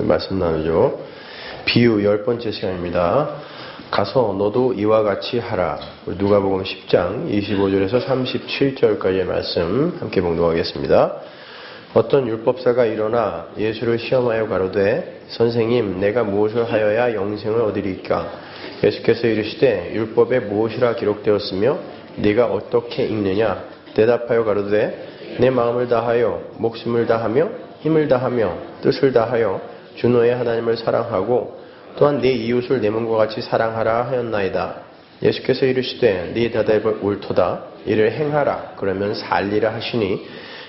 말씀 나누죠. 비유 10번째 시간입니다. 가서 너도 이와 같이 하라. 누가복음 10장 25절에서 37절까지의 말씀 함께 봉독하겠습니다. 어떤 율법사가 일어나 예수를 시험하여 가로되 선생님 내가 무엇을 하여야 영생을 얻으리까? 예수께서 이르시되 율법에 무엇이라 기록되었으며 네가 어떻게 읽느냐? 대답하여 가로되 내 마음을 다하여 목숨을 다하며 힘을 다하며 뜻을 다하여 주 너의 하나님을 사랑하고 또한 네 이웃을 내 몸과 같이 사랑하라 하였나이다. 예수께서 이르시되 네 대답이 옳도다. 이를 행하라. 그러면 살리라 하시니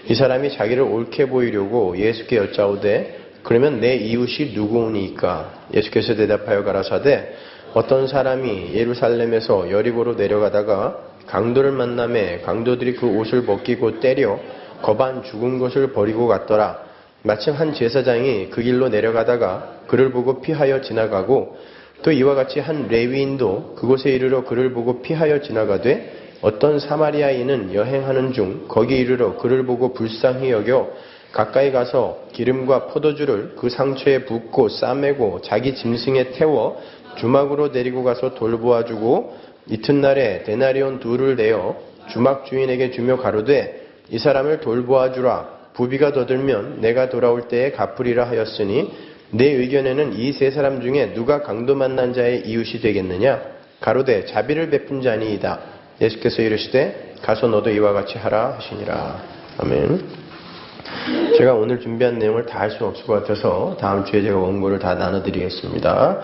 이 사람이 자기를 옳게 보이려고 예수께 여짜오되 그러면 내 이웃이 누구오니까? 예수께서 대답하여 가라사대 어떤 사람이 예루살렘에서 여리고로 내려가다가 강도를 만나매 강도들이 그 옷을 벗기고 때려 거반 죽은 것을 버리고 갔더라. 마침 한 제사장이 그 길로 내려가다가 그를 보고 피하여 지나가고 또 이와 같이 한 레위인도 그곳에 이르러 그를 보고 피하여 지나가되 어떤 사마리아인은 여행하는 중 거기 이르러 그를 보고 불쌍히 여겨 가까이 가서 기름과 포도주를 그 상처에 붓고 싸매고 자기 짐승에 태워 주막으로 데리고 가서 돌보아주고 이튿날에 데나리온 2를 내어 주막 주인에게 주며 가로되 이 사람을 돌보아주라. 부비가 더 들면 내가 돌아올 때에 갚으리라 하였으니 내 의견에는 이 세 사람 중에 누가 강도 만난 자의 이웃이 되겠느냐? 가로되 자비를 베푼 자니이다. 예수께서 이르시되 가서 너도 이와 같이 하라 하시니라. 아멘. 제가 오늘 준비한 내용을 다 할 수는 없을 것 같아서 다음 주에 제가 원고를 다 나눠드리겠습니다.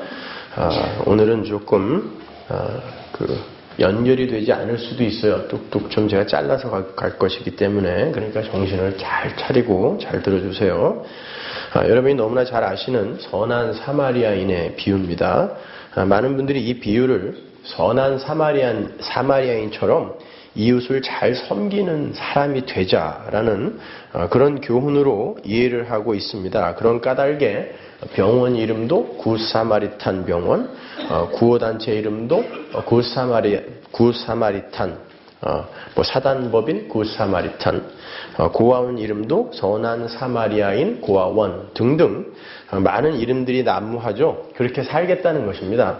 오늘은 조금 연결이 되지 않을 수도 있어요. 뚝뚝 좀 제가 잘라서 갈 것이기 때문에 그러니까 정신을 잘 차리고 잘 들어주세요. 여러분이 너무나 잘 아시는 선한 사마리아인의 비유입니다. 많은 분들이 이 비유를 선한 사마리아인처럼 이웃을 잘 섬기는 사람이 되자라는 그런 교훈으로 이해를 하고 있습니다. 그런 까닭에 병원 이름도 굿사마리탄 병원, 구호단체 이름도 굿사마리탄, 사단법인 굿사마리탄, 고아원 이름도 선한 사마리아인 고아원 등등 많은 이름들이 난무하죠. 그렇게 살겠다는 것입니다.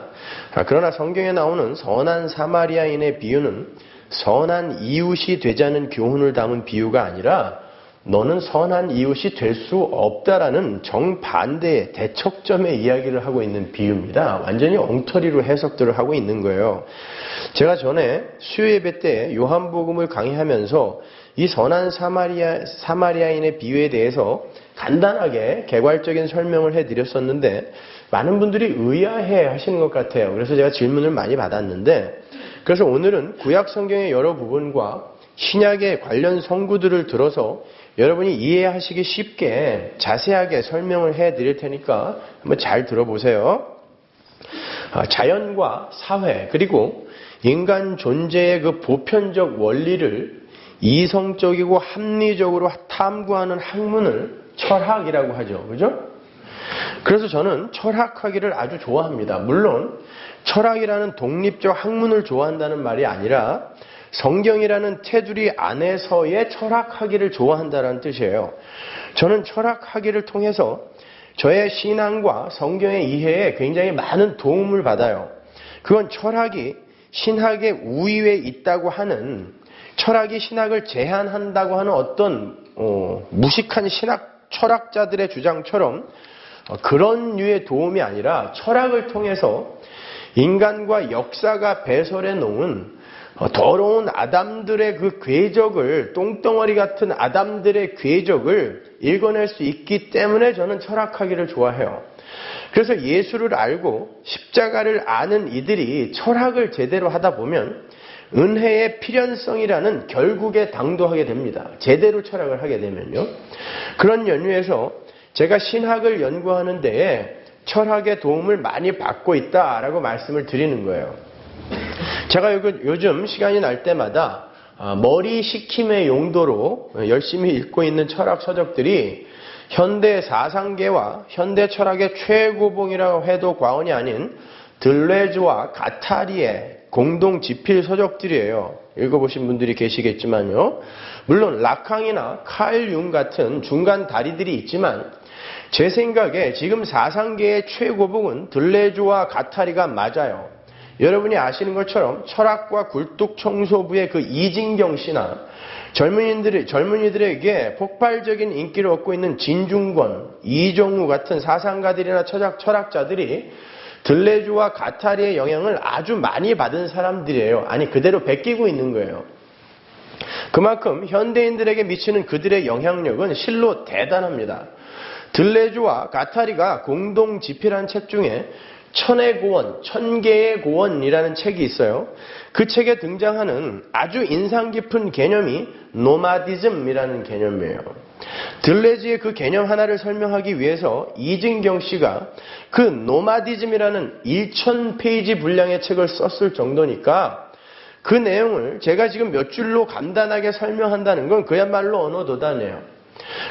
그러나 성경에 나오는 선한 사마리아인의 비유는 선한 이웃이 되자는 교훈을 담은 비유가 아니라 너는 선한 이웃이 될 수 없다라는 정반대의 대척점의 이야기를 하고 있는 비유입니다. 완전히 엉터리로 해석들을 하고 있는 거예요. 제가 전에 수요예배 때 요한복음을 강의하면서 이 선한 사마리아인의 비유에 대해서 간단하게 개괄적인 설명을 해드렸었는데 많은 분들이 의아해 하시는 것 같아요. 그래서 제가 질문을 많이 받았는데 그래서 오늘은 구약 성경의 여러 부분과 신약의 관련 성구들을 들어서 여러분이 이해하시기 쉽게 자세하게 설명을 해드릴 테니까 한번 잘 들어보세요. 자연과 사회 그리고 인간 존재의 그 보편적 원리를 이성적이고 합리적으로 탐구하는 학문을 철학이라고 하죠. 그죠? 그래서 저는 철학하기를 아주 좋아합니다. 물론 철학이라는 독립적 학문을 좋아한다는 말이 아니라 성경이라는 테두리 안에서의 철학하기를 좋아한다는 뜻이에요. 저는 철학하기를 통해서 저의 신앙과 성경의 이해에 굉장히 많은 도움을 받아요. 그건 철학이 신학의 우위에 있다고 하는, 철학이 신학을 제한한다고 하는 어떤 무식한 철학자들의 주장처럼 그런 류의 도움이 아니라 철학을 통해서 인간과 역사가 배설해 놓은 더러운 아담들의 그 궤적을, 똥덩어리 같은 아담들의 궤적을 읽어낼 수 있기 때문에 저는 철학하기를 좋아해요. 그래서 예수를 알고 십자가를 아는 이들이 철학을 제대로 하다 보면 은혜의 필연성이라는 결국에 당도하게 됩니다. 제대로 철학을 하게 되면요. 그런 연유에서 제가 신학을 연구하는 데에 철학의 도움을 많이 받고 있다라고 말씀을 드리는 거예요. 제가 요즘 시간이 날 때마다 머리 식힘의 용도로 열심히 읽고 있는 철학 서적들이 현대 사상계와 현대 철학의 최고봉이라고 해도 과언이 아닌 들레즈와 가타리의 공동 지필 서적들이에요. 읽어보신 분들이 계시겠지만요. 물론 라캉이나 칼 융 같은 중간 다리들이 있지만 제 생각에 지금 사상계의 최고봉은 들레주와 가타리가 맞아요. 여러분이 아시는 것처럼 철학과 굴뚝청소부의 그 이진경 씨나 젊은이들에게 폭발적인 인기를 얻고 있는 진중권, 이종우 같은 사상가들이나 철학자들이 들레주와 가타리의 영향을 아주 많이 받은 사람들이에요. 아니, 그대로 베끼고 있는 거예요. 그만큼 현대인들에게 미치는 그들의 영향력은 실로 대단합니다. 들레주와 가타리가 공동 집필한 책 중에 천의 고원, 천개의 고원이라는 책이 있어요. 그 책에 등장하는 아주 인상 깊은 개념이 노마디즘이라는 개념이에요. 들레주의 그 개념 하나를 설명하기 위해서 이진경 씨가 그 노마디즘이라는 1000페이지 분량의 책을 썼을 정도니까 그 내용을 제가 지금 몇 줄로 간단하게 설명한다는 건 그야말로 언어도단이에요.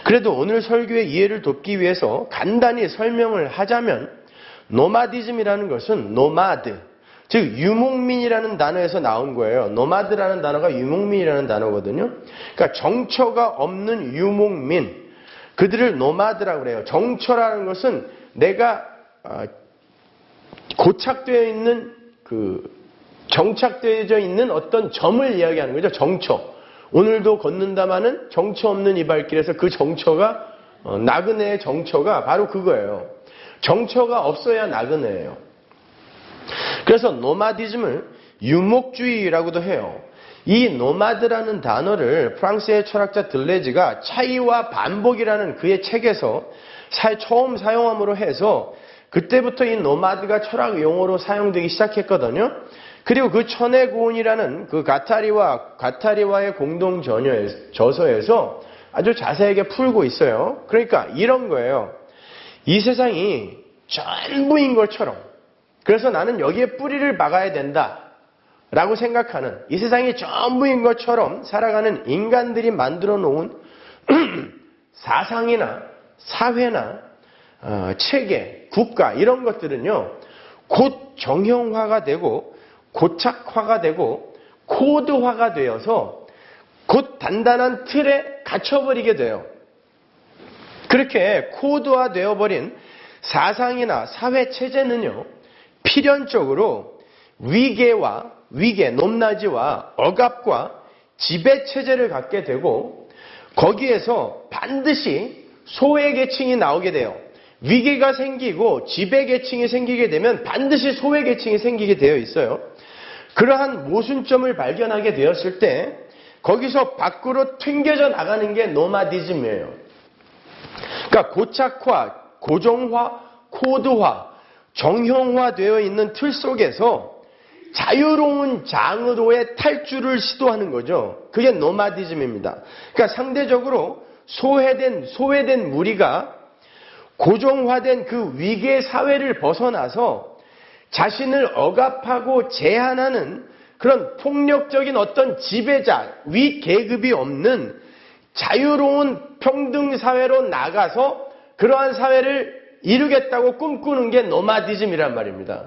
그래도 오늘 설교의 이해를 돕기 위해서 간단히 설명을 하자면 노마디즘이라는 것은 노마드, 즉 유목민이라는 단어에서 나온 거예요. 노마드라는 단어가 유목민이라는 단어거든요. 그러니까 정처가 없는 유목민, 그들을 노마드라고 그래요. 정처라는 것은 내가 고착되어 있는 정착되어져 있는 어떤 점을 이야기하는 거죠. 정처. 오늘도 걷는다마는 정처 없는 이 발길에서 그 정처가 나그네의 정처가 바로 그거예요. 정처가 없어야 나그네예요. 그래서 노마디즘을 유목주의라고도 해요. 이 노마드라는 단어를 프랑스의 철학자 들레즈가 차이와 반복이라는 그의 책에서 처음 사용함으로 해서 그때부터 이 노마드가 철학 용어로 사용되기 시작했거든요. 그리고 그 천의 고운이라는 그 가타리와의 공동 저서에서 아주 자세하게 풀고 있어요. 그러니까 이런 거예요. 이 세상이 전부인 것처럼, 그래서 나는 여기에 뿌리를 박아야 된다 라고 생각하는, 이 세상이 전부인 것처럼 살아가는 인간들이 만들어 놓은 사상이나 사회나 체계, 국가 이런 것들은요 곧 정형화가 되고 고착화가 되고 코드화가 되어서 곧 단단한 틀에 갇혀버리게 돼요. 그렇게 코드화 되어버린 사상이나 사회체제는요 필연적으로 위계, 높낮이와 억압과 지배체제를 갖게 되고 거기에서 반드시 소외계층이 나오게 돼요. 위계가 생기고 지배계층이 생기게 되면 반드시 소외계층이 생기게 되어 있어요. 그러한 모순점을 발견하게 되었을 때 거기서 밖으로 튕겨져 나가는 게 노마디즘이에요. 그러니까 고착화, 고정화, 코드화, 정형화되어 있는 틀 속에서 자유로운 장으로의 탈주를 시도하는 거죠. 그게 노마디즘입니다. 그러니까 상대적으로 소외된 무리가 고정화된 그 위계 사회를 벗어나서 자신을 억압하고 제한하는 그런 폭력적인 어떤 지배자, 위 계급이 없는 자유로운 평등 사회로 나가서 그러한 사회를 이루겠다고 꿈꾸는 게 노마디즘이란 말입니다.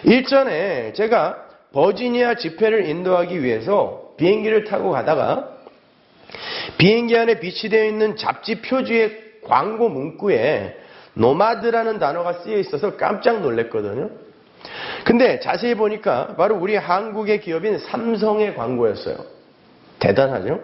일전에 제가 버지니아 집회를 인도하기 위해서 비행기를 타고 가다가 비행기 안에 비치되어 있는 잡지 표지의 광고 문구에 노마드라는 단어가 쓰여 있어서 깜짝 놀랐거든요. 근데 자세히 보니까 바로 우리 한국의 기업인 삼성의 광고였어요. 대단하죠?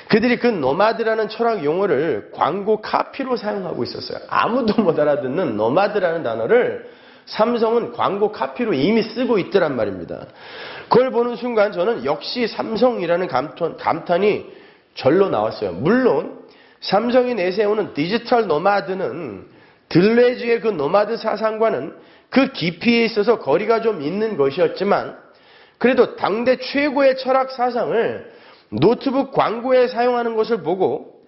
그들이 그 노마드라는 철학 용어를 광고 카피로 사용하고 있었어요. 아무도 못 알아듣는 노마드라는 단어를 삼성은 광고 카피로 이미 쓰고 있더란 말입니다. 그걸 보는 순간 저는 역시 삼성이라는 감탄이 절로 나왔어요. 물론 삼성이 내세우는 디지털 노마드는 들레즈의 그 노마드 사상과는 그 깊이에 있어서 거리가 좀 있는 것이었지만 그래도 당대 최고의 철학 사상을 노트북 광고에 사용하는 것을 보고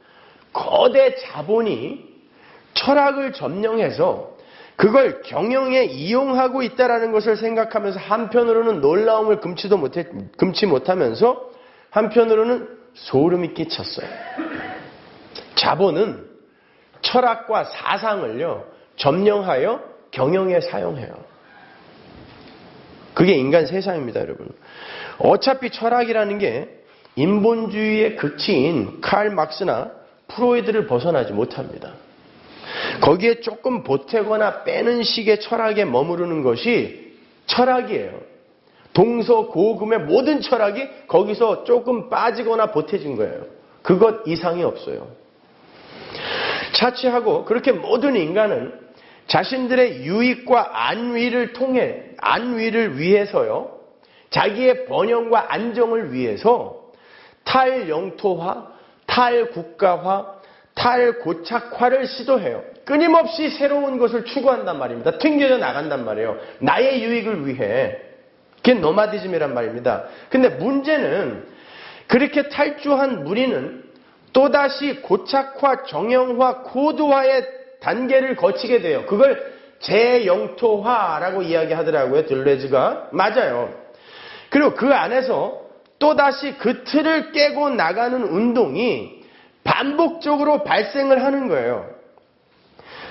거대 자본이 철학을 점령해서 그걸 경영에 이용하고 있다는 것을 생각하면서 한편으로는 놀라움을 금치 못하면서 한편으로는 소름이 끼쳤어요. 자본은 철학과 사상을요 점령하여 경영에 사용해요. 그게 인간 세상입니다, 여러분. 어차피 철학이라는 게 인본주의의 극치인 칼 막스나 프로이드를 벗어나지 못합니다. 거기에 조금 보태거나 빼는 식의 철학에 머무르는 것이 철학이에요. 동서고금의 모든 철학이 거기서 조금 빠지거나 보태진 거예요. 그것 이상이 없어요. 차치하고 그렇게 모든 인간은 자신들의 유익과 안위를 위해서요, 자기의 번영과 안정을 위해서 탈영토화, 탈국가화, 탈고착화를 시도해요. 끊임없이 새로운 것을 추구한단 말입니다. 튕겨져 나간단 말이에요. 나의 유익을 위해. 그게 노마디즘이란 말입니다. 근데 문제는 그렇게 탈주한 무리는 또다시 고착화, 정형화, 고도화의 단계를 거치게 돼요. 그걸 재영토화라고 이야기하더라고요. 들레즈가. 맞아요. 그리고 그 안에서 또다시 그 틀을 깨고 나가는 운동이 반복적으로 발생을 하는 거예요.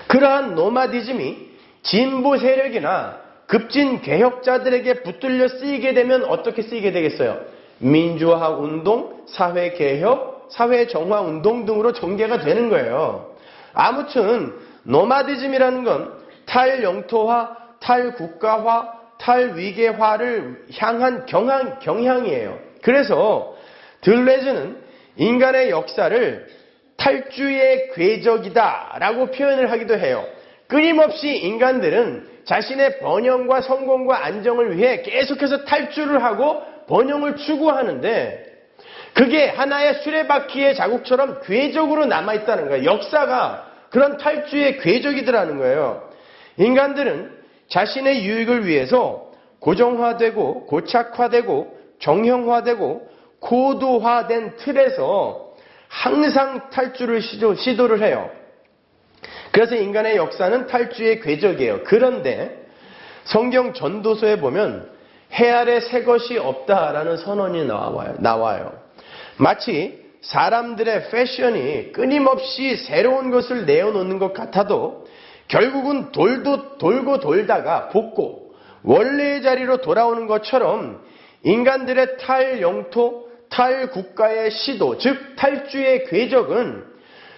그러한 노마디즘이 진보 세력이나 급진 개혁자들에게 붙들려 쓰이게 되면 어떻게 쓰이게 되겠어요? 민주화 운동, 사회 개혁, 사회 정화 운동 등으로 전개가 되는 거예요. 아무튼 노마디즘이라는 건 탈영토화, 탈국가화, 탈위계화를 향한 경향이에요. 그래서 들레즈는 인간의 역사를 탈주의 궤적이다 라고 표현을 하기도 해요. 끊임없이 인간들은 자신의 번영과 성공과 안정을 위해 계속해서 탈주를 하고 번영을 추구하는데 그게 하나의 수레바퀴의 자국처럼 궤적으로 남아있다는 거예요. 역사가 그런 탈주의 궤적이더라는 거예요. 인간들은 자신의 유익을 위해서 고정화되고 고착화되고 정형화되고 고도화된 틀에서 항상 탈주를 시도를 해요. 그래서 인간의 역사는 탈주의 궤적이에요. 그런데 성경 전도서에 보면 해 아래 새 것이 없다라는 선언이 나와요. 마치 사람들의 패션이 끊임없이 새로운 것을 내어놓는 것 같아도 결국은 돌고 돌다가 볶고 원래의 자리로 돌아오는 것처럼 인간들의 탈영토, 탈국가의 시도, 즉 탈주의 궤적은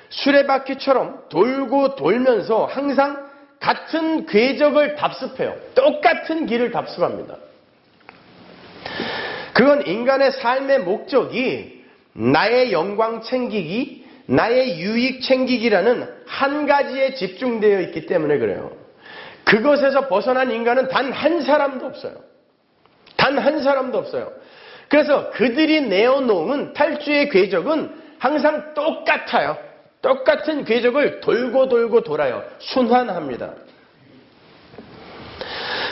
수레바퀴처럼 돌고 돌면서 항상 같은 궤적을 답습해요. 똑같은 길을 답습합니다. 그건 인간의 삶의 목적이 나의 영광 챙기기, 나의 유익 챙기기라는 한 가지에 집중되어 있기 때문에 그래요. 그것에서 벗어난 인간은 단 한 사람도 없어요. 단 한 사람도 없어요. 그래서 그들이 내어놓은 탈주의 궤적은 항상 똑같아요. 똑같은 궤적을 돌고 돌고 돌아요. 순환합니다.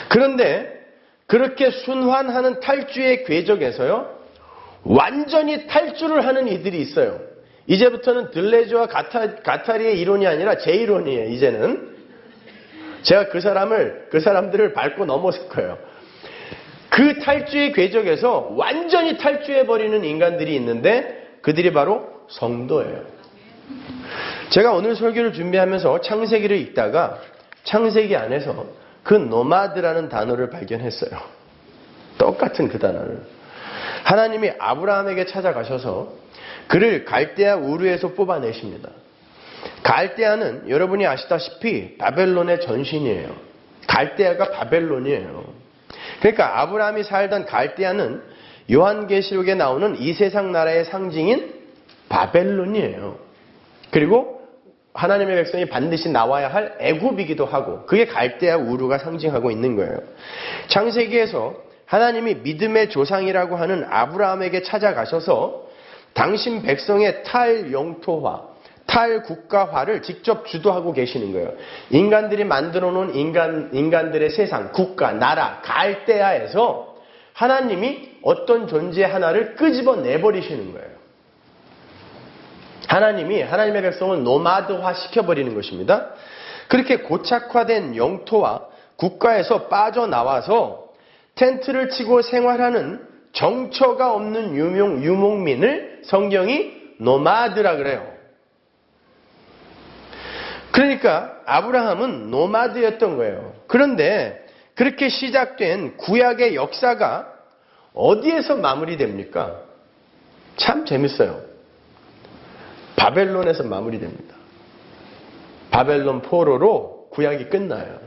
그런데 그렇게 순환하는 탈주의 궤적에서요, 완전히 탈주를 하는 이들이 있어요. 이제부터는 들레즈와 가타리의 이론이 아니라 제 이론이에요. 이제는 제가 그 사람들을 밟고 넘어설 거예요. 그 탈주의 궤적에서 완전히 탈주해버리는 인간들이 있는데 그들이 바로 성도예요. 제가 오늘 설교를 준비하면서 창세기를 읽다가 창세기 안에서 그 노마드라는 단어를 발견했어요. 똑같은 그 단어를. 하나님이 아브라함에게 찾아가셔서 그를 갈대아 우르에서 뽑아내십니다. 갈대아는 여러분이 아시다시피 바벨론의 전신이에요. 갈대아가 바벨론이에요. 그러니까 아브라함이 살던 갈대아는 요한계시록에 나오는 이 세상 나라의 상징인 바벨론이에요. 그리고 하나님의 백성이 반드시 나와야 할 애굽이기도 하고 그게 갈대아 우르가 상징하고 있는 거예요. 창세기에서 하나님이 믿음의 조상이라고 하는 아브라함에게 찾아가셔서 당신 백성의 탈영토화, 탈국가화를 직접 주도하고 계시는 거예요. 인간들이 만들어 놓은 인간들의 세상, 국가, 나라, 갈대아에서 하나님이 어떤 존재 하나를 끄집어 내버리시는 거예요. 하나님이 하나님의 백성을 노마드화 시켜버리는 것입니다. 그렇게 고착화된 영토와 국가에서 빠져나와서 텐트를 치고 생활하는 정처가 없는 유목민을 성경이 노마드라 그래요. 그러니까 아브라함은 노마드였던 거예요. 그런데 그렇게 시작된 구약의 역사가 어디에서 마무리됩니까? 참 재밌어요. 바벨론에서 마무리됩니다. 바벨론 포로로 구약이 끝나요.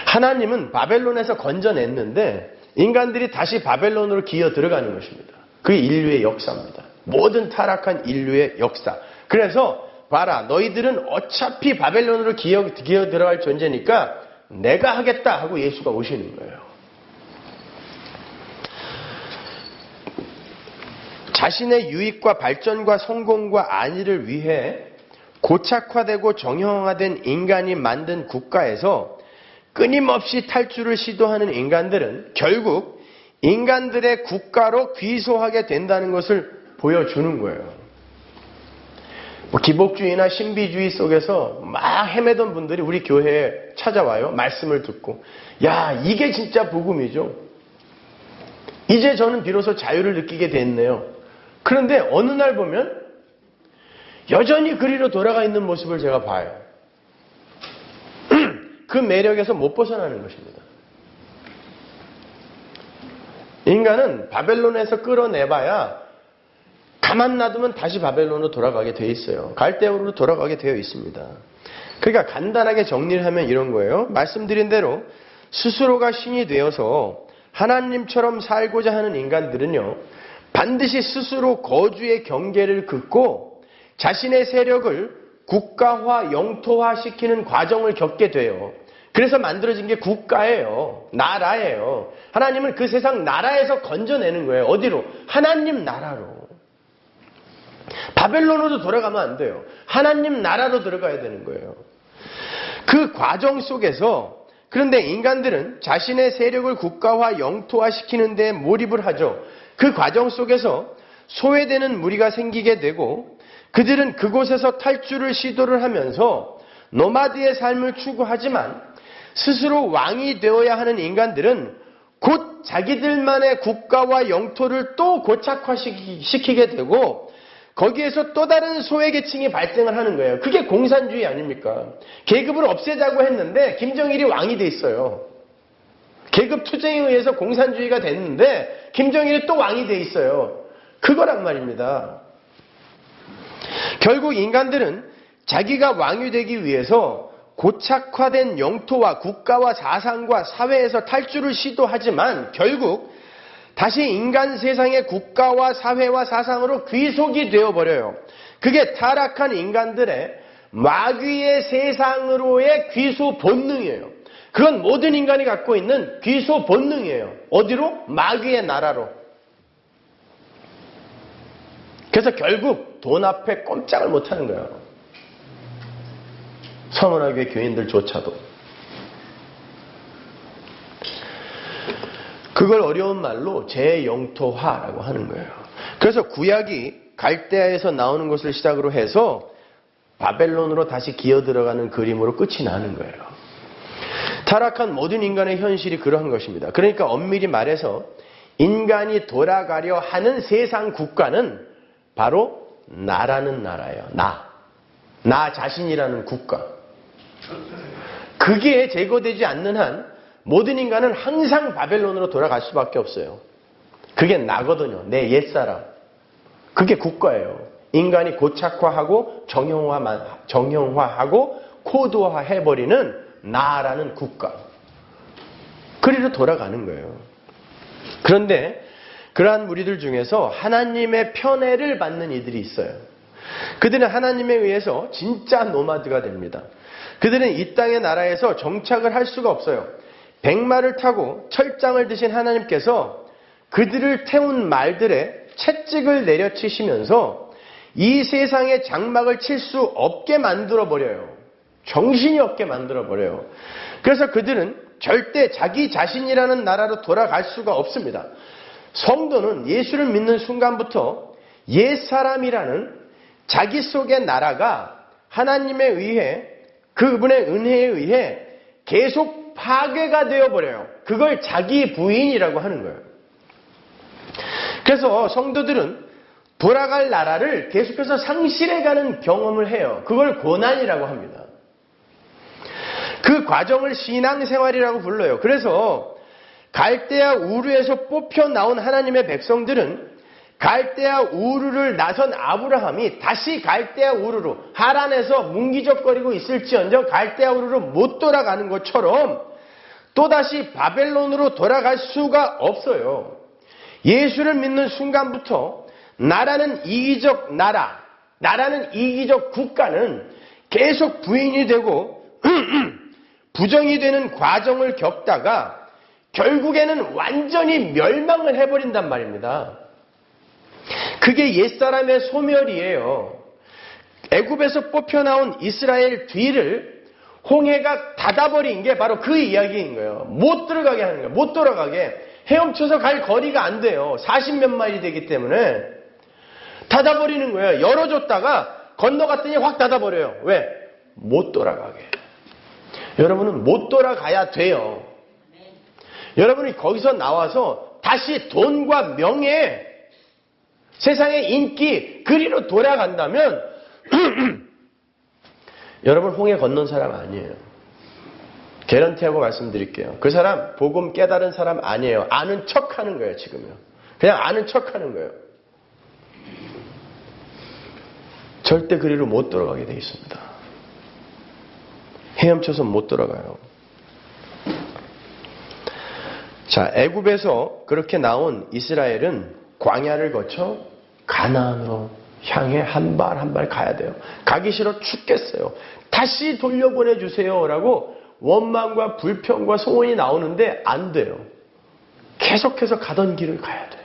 하나님은 바벨론에서 건져냈는데 인간들이 다시 바벨론으로 기어 들어가는 것입니다. 그게 인류의 역사입니다. 모든 타락한 인류의 역사. 그래서 봐라, 너희들은 어차피 바벨론으로 기어 들어갈 존재니까 내가 하겠다 하고 예수가 오시는 거예요. 자신의 유익과 발전과 성공과 안위를 위해 고착화되고 정형화된 인간이 만든 국가에서 끊임없이 탈출을 시도하는 인간들은 결국 인간들의 국가로 귀소하게 된다는 것을 보여주는 거예요. 기복주의나 신비주의 속에서 막 헤매던 분들이 우리 교회에 찾아와요. 말씀을 듣고. 야, 이게 진짜 복음이죠. 이제 저는 비로소 자유를 느끼게 됐네요. 그런데 어느 날 보면 여전히 그리로 돌아가 있는 모습을 제가 봐요. 그 매력에서 못 벗어나는 것입니다. 인간은 바벨론에서 끌어내봐야 가만 놔두면 다시 바벨론으로 돌아가게 돼 있어요. 갈대우로 돌아가게 되어 있습니다. 그러니까 간단하게 정리를 하면 이런 거예요. 말씀드린 대로 스스로가 신이 되어서 하나님처럼 살고자 하는 인간들은요, 반드시 스스로 거주의 경계를 긋고 자신의 세력을 국가화, 영토화 시키는 과정을 겪게 돼요. 그래서 만들어진 게 국가예요. 나라예요. 하나님은 그 세상 나라에서 건져내는 거예요. 어디로? 하나님 나라로. 바벨론으로 돌아가면 안 돼요. 하나님 나라로 들어가야 되는 거예요. 그 과정 속에서 그런데 인간들은 자신의 세력을 국가화, 영토화 시키는 데 몰입을 하죠. 그 과정 속에서 소외되는 무리가 생기게 되고 그들은 그곳에서 탈출을 시도를 하면서 노마드의 삶을 추구하지만 스스로 왕이 되어야 하는 인간들은 곧 자기들만의 국가와 영토를 또 고착화시키게 되고 거기에서 또 다른 소외계층이 발생을 하는 거예요. 그게 공산주의 아닙니까? 계급을 없애자고 했는데 김정일이 왕이 돼 있어요. 계급 투쟁에 의해서 공산주의가 됐는데 김정일이 또 왕이 돼 있어요. 그거란 말입니다. 결국 인간들은 자기가 왕이 되기 위해서 고착화된 영토와 국가와 사상과 사회에서 탈출을 시도하지만 결국 다시 인간 세상의 국가와 사회와 사상으로 귀속이 되어버려요. 그게 타락한 인간들의 마귀의 세상으로의 귀소 본능이에요. 그건 모든 인간이 갖고 있는 귀소 본능이에요. 어디로? 마귀의 나라로. 그래서 결국 돈 앞에 꼼짝을 못하는 거예요. 서문화교회 교인들조차도. 그걸 어려운 말로 재영토화라고 하는 거예요. 그래서 구약이 갈대아에서 나오는 것을 시작으로 해서 바벨론으로 다시 기어 들어가는 그림으로 끝이 나는 거예요. 타락한 모든 인간의 현실이 그러한 것입니다. 그러니까 엄밀히 말해서 인간이 돌아가려 하는 세상 국가는 바로 나라는 나라예요. 나 자신이라는 국가. 그게 제거되지 않는 한 모든 인간은 항상 바벨론으로 돌아갈 수밖에 없어요. 그게 나거든요. 내 옛사람. 그게 국가예요. 인간이 고착화하고 정형화하고 코드화해버리는 나라는 국가. 그리로 돌아가는 거예요. 그런데 그러한 무리들 중에서 하나님의 편애를 받는 이들이 있어요. 그들은 하나님에 의해서 진짜 노마드가 됩니다. 그들은 이 땅의 나라에서 정착을 할 수가 없어요. 백마를 타고 철장을 드신 하나님께서 그들을 태운 말들의 채찍을 내려치시면서 이 세상의 장막을 칠 수 없게 만들어버려요. 정신이 없게 만들어버려요. 그래서 그들은 절대 자기 자신이라는 나라로 돌아갈 수가 없습니다. 성도는 예수를 믿는 순간부터 옛사람이라는 자기 속의 나라가 하나님에 의해 그분의 은혜에 의해 계속 파괴가 되어버려요. 그걸 자기 부인이라고 하는 거예요. 그래서 성도들은 돌아갈 나라를 계속해서 상실해가는 경험을 해요. 그걸 고난이라고 합니다. 그 과정을 신앙생활이라고 불러요. 그래서 갈대아 우르에서 뽑혀 나온 하나님의 백성들은 갈대아 우르를 나선 아브라함이 다시 갈대아 우르로 하란에서 문기적거리고 있을지언정 갈대아 우르로 못 돌아가는 것처럼 또다시 바벨론으로 돌아갈 수가 없어요. 예수를 믿는 순간부터 나라는 이기적 나라는 이기적 국가는 계속 부인이 되고 부정이 되는 과정을 겪다가 결국에는 완전히 멸망을 해버린단 말입니다. 그게 옛사람의 소멸이에요. 애굽에서 뽑혀나온 이스라엘 뒤를 홍해가 닫아버린 게 바로 그 이야기인 거예요. 못 들어가게 하는 거예요. 못 돌아가게. 헤엄쳐서 갈 거리가 안 돼요. 40몇 마일이 되기 때문에 닫아버리는 거예요. 열어줬다가 건너갔더니 확 닫아버려요. 왜? 못 돌아가게. 여러분은 못 돌아가야 돼요. 여러분이 거기서 나와서 다시 돈과 명예, 세상의 인기, 그리로 돌아간다면 여러분 홍해 건넌 사람 아니에요. 개런티하고 말씀드릴게요. 그 사람 복음 깨달은 사람 아니에요. 아는 척하는 거예요. 지금요. 그냥 아는 척하는 거예요. 절대 그리로 못 돌아가게 돼 있습니다. 헤엄쳐서 못 돌아가요. 자, 애굽에서 그렇게 나온 이스라엘은 광야를 거쳐 가나안으로 향해 한 발 한 발 가야 돼요. 가기 싫어 죽겠어요. 다시 돌려보내주세요 라고 원망과 불평과 소원이 나오는데 안 돼요. 계속해서 가던 길을 가야 돼요.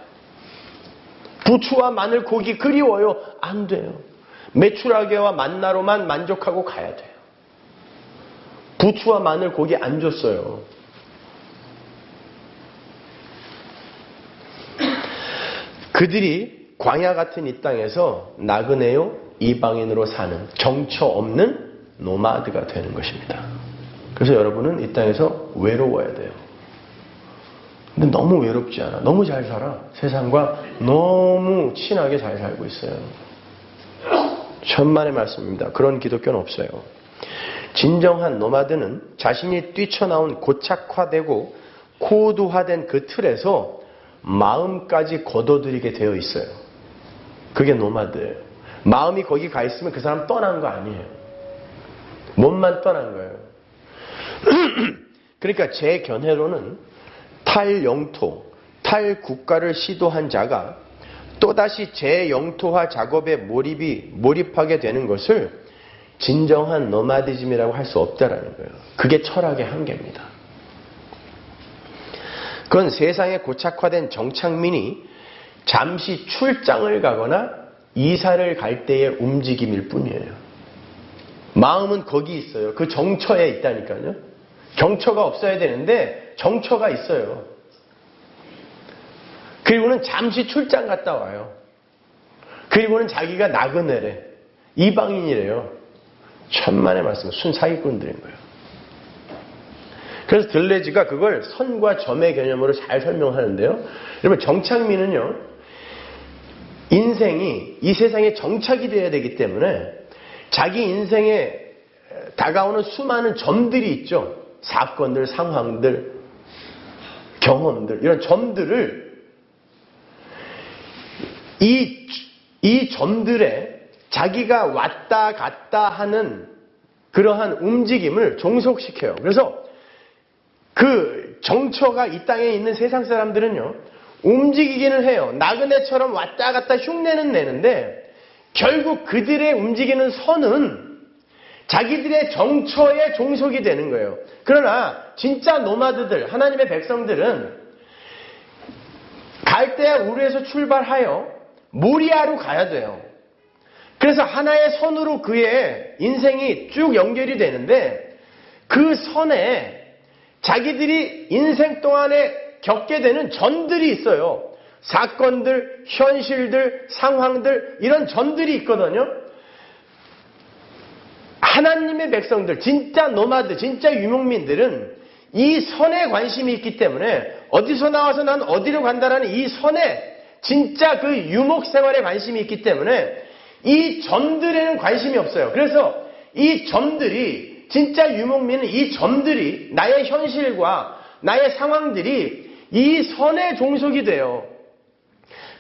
부추와 마늘 고기 그리워요. 안 돼요. 메추라기와 만나로만 만족하고 가야 돼요. 부추와 마늘 고기 안 줬어요. 그들이 광야 같은 이 땅에서 나그네요 이방인으로 사는 정처 없는 노마드가 되는 것입니다. 그래서 여러분은 이 땅에서 외로워야 돼요. 근데 너무 외롭지 않아. 너무 잘 살아. 세상과 너무 친하게 잘 살고 있어요. 천만의 말씀입니다. 그런 기독교는 없어요. 진정한 노마드는 자신이 뛰쳐나온 고착화되고 코드화된 그 틀에서 마음까지 거둬들이게 되어 있어요. 그게 노마드예요. 마음이 거기 가 있으면 그 사람 떠난 거 아니에요. 몸만 떠난 거예요. 그러니까 제 견해로는 탈영토, 탈국가를 시도한 자가 또다시 재영토화 작업에 몰입하게 되는 것을 진정한 노마디즘이라고 할 수 없다라는 거예요. 그게 철학의 한계입니다. 그건 세상에 고착화된 정착민이 잠시 출장을 가거나 이사를 갈 때의 움직임일 뿐이에요. 마음은 거기 있어요. 그 정처에 있다니까요. 경처가 없어야 되는데 정처가 있어요. 그리고는 잠시 출장 갔다 와요. 그리고는 자기가 나그네래. 이방인이래요. 천만의 말씀, 순사기꾼들인 거예요. 그래서 들레즈가 그걸 선과 점의 개념으로 잘 설명하는데요. 여러분 정착민은요. 인생이 이 세상에 정착이 되어야 되기 때문에 자기 인생에 다가오는 수많은 점들이 있죠. 사건들, 상황들, 경험들 이런 점들을 이 점들에 자기가 왔다 갔다 하는 그러한 움직임을 종속시켜요. 그래서 그 정처가 이 땅에 있는 세상 사람들은요. 움직이기는 해요. 나그네처럼 왔다 갔다 흉내는 내는데 결국 그들의 움직이는 선은 자기들의 정처에 종속이 되는 거예요. 그러나 진짜 노마드들, 하나님의 백성들은 갈대아 우르에서 출발하여 모리아로 가야 돼요. 그래서 하나의 선으로 그의 인생이 쭉 연결이 되는데 그 선에 자기들이 인생 동안에 겪게 되는 점들이 있어요. 사건들, 현실들, 상황들 이런 점들이 있거든요. 하나님의 백성들, 진짜 노마드, 진짜 유목민들은 이 선에 관심이 있기 때문에 어디서 나와서 난 어디로 간다라는 이 선에 진짜 그 유목 생활에 관심이 있기 때문에 이 점들에는 관심이 없어요. 그래서 이 점들이 진짜 유목민은 이 점들이 나의 현실과 나의 상황들이 이 선에 종속이 돼요.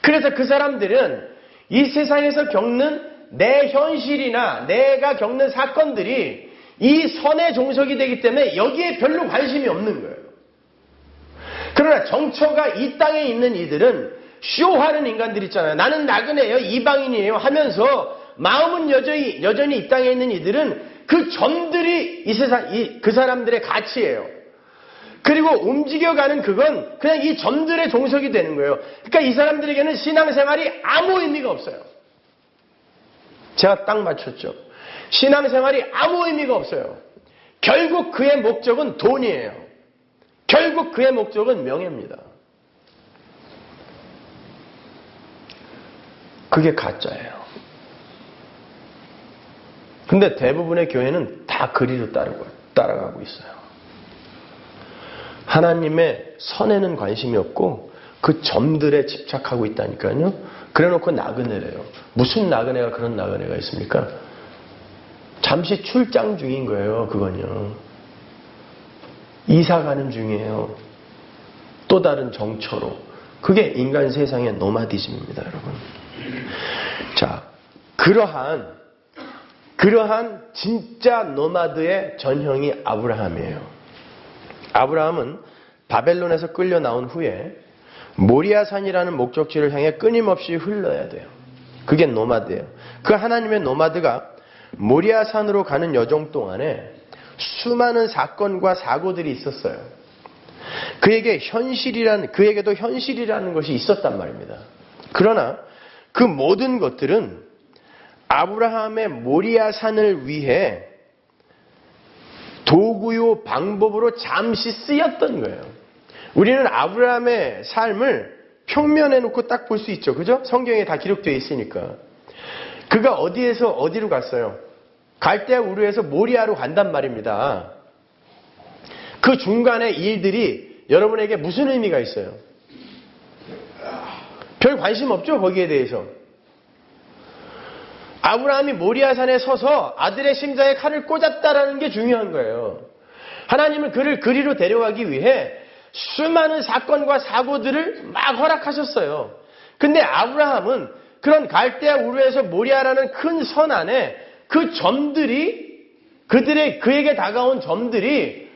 그래서 그 사람들은 이 세상에서 겪는 내 현실이나 내가 겪는 사건들이 이 선의 종속이 되기 때문에 여기에 별로 관심이 없는 거예요. 그러나 정처가 이 땅에 있는 이들은 쇼하는 인간들 있잖아요. 나는 나그네예요, 이방인이에요 하면서 마음은 여전히 이 땅에 있는 이들은 그 점들이 그 사람들의 가치예요. 그리고 움직여가는 그건 그냥 이 점들의 종속이 되는 거예요. 그러니까 이 사람들에게는 신앙생활이 아무 의미가 없어요. 제가 딱 맞췄죠. 신앙생활이 아무 의미가 없어요. 결국 그의 목적은 돈이에요. 결국 그의 목적은 명예입니다. 그게 가짜예요. 근데 대부분의 교회는 다 그리로 따라가고 있어요. 하나님의 선에는 관심이 없고 그 점들에 집착하고 있다니까요. 그래놓고 나그네래요. 무슨 나그네가 그런 나그네가 있습니까? 잠시 출장 중인 거예요. 그건요. 이사 가는 중이에요. 또 다른 정처로. 그게 인간 세상의 노마디즘입니다, 여러분. 자, 그러한 진짜 노마드의 전형이 아브라함이에요. 아브라함은 바벨론에서 끌려 나온 후에 모리아산이라는 목적지를 향해 끊임없이 흘러야 돼요. 그게 노마드예요. 그 하나님의 노마드가 모리아산으로 가는 여정 동안에 수많은 사건과 사고들이 있었어요. 그에게도 현실이라는 것이 있었단 말입니다. 그러나 그 모든 것들은 아브라함의 모리아산을 위해 도구요 방법으로 잠시 쓰였던 거예요. 우리는 아브라함의 삶을 평면에 놓고 딱 볼 수 있죠. 그죠? 성경에 다 기록되어 있으니까. 그가 어디에서 어디로 갔어요? 갈대아 우르에서 모리아로 간단 말입니다. 그 중간의 일들이 여러분에게 무슨 의미가 있어요? 별 관심 없죠? 거기에 대해서. 아브라함이 모리아산에 서서 아들의 심장에 칼을 꽂았다라는 게 중요한 거예요. 하나님은 그를 그리로 데려가기 위해 수많은 사건과 사고들을 막 허락하셨어요. 근데 아브라함은 그런 갈대아 우르에서 모리아라는 큰 선 안에 그 점들이 그에게 다가온 점들이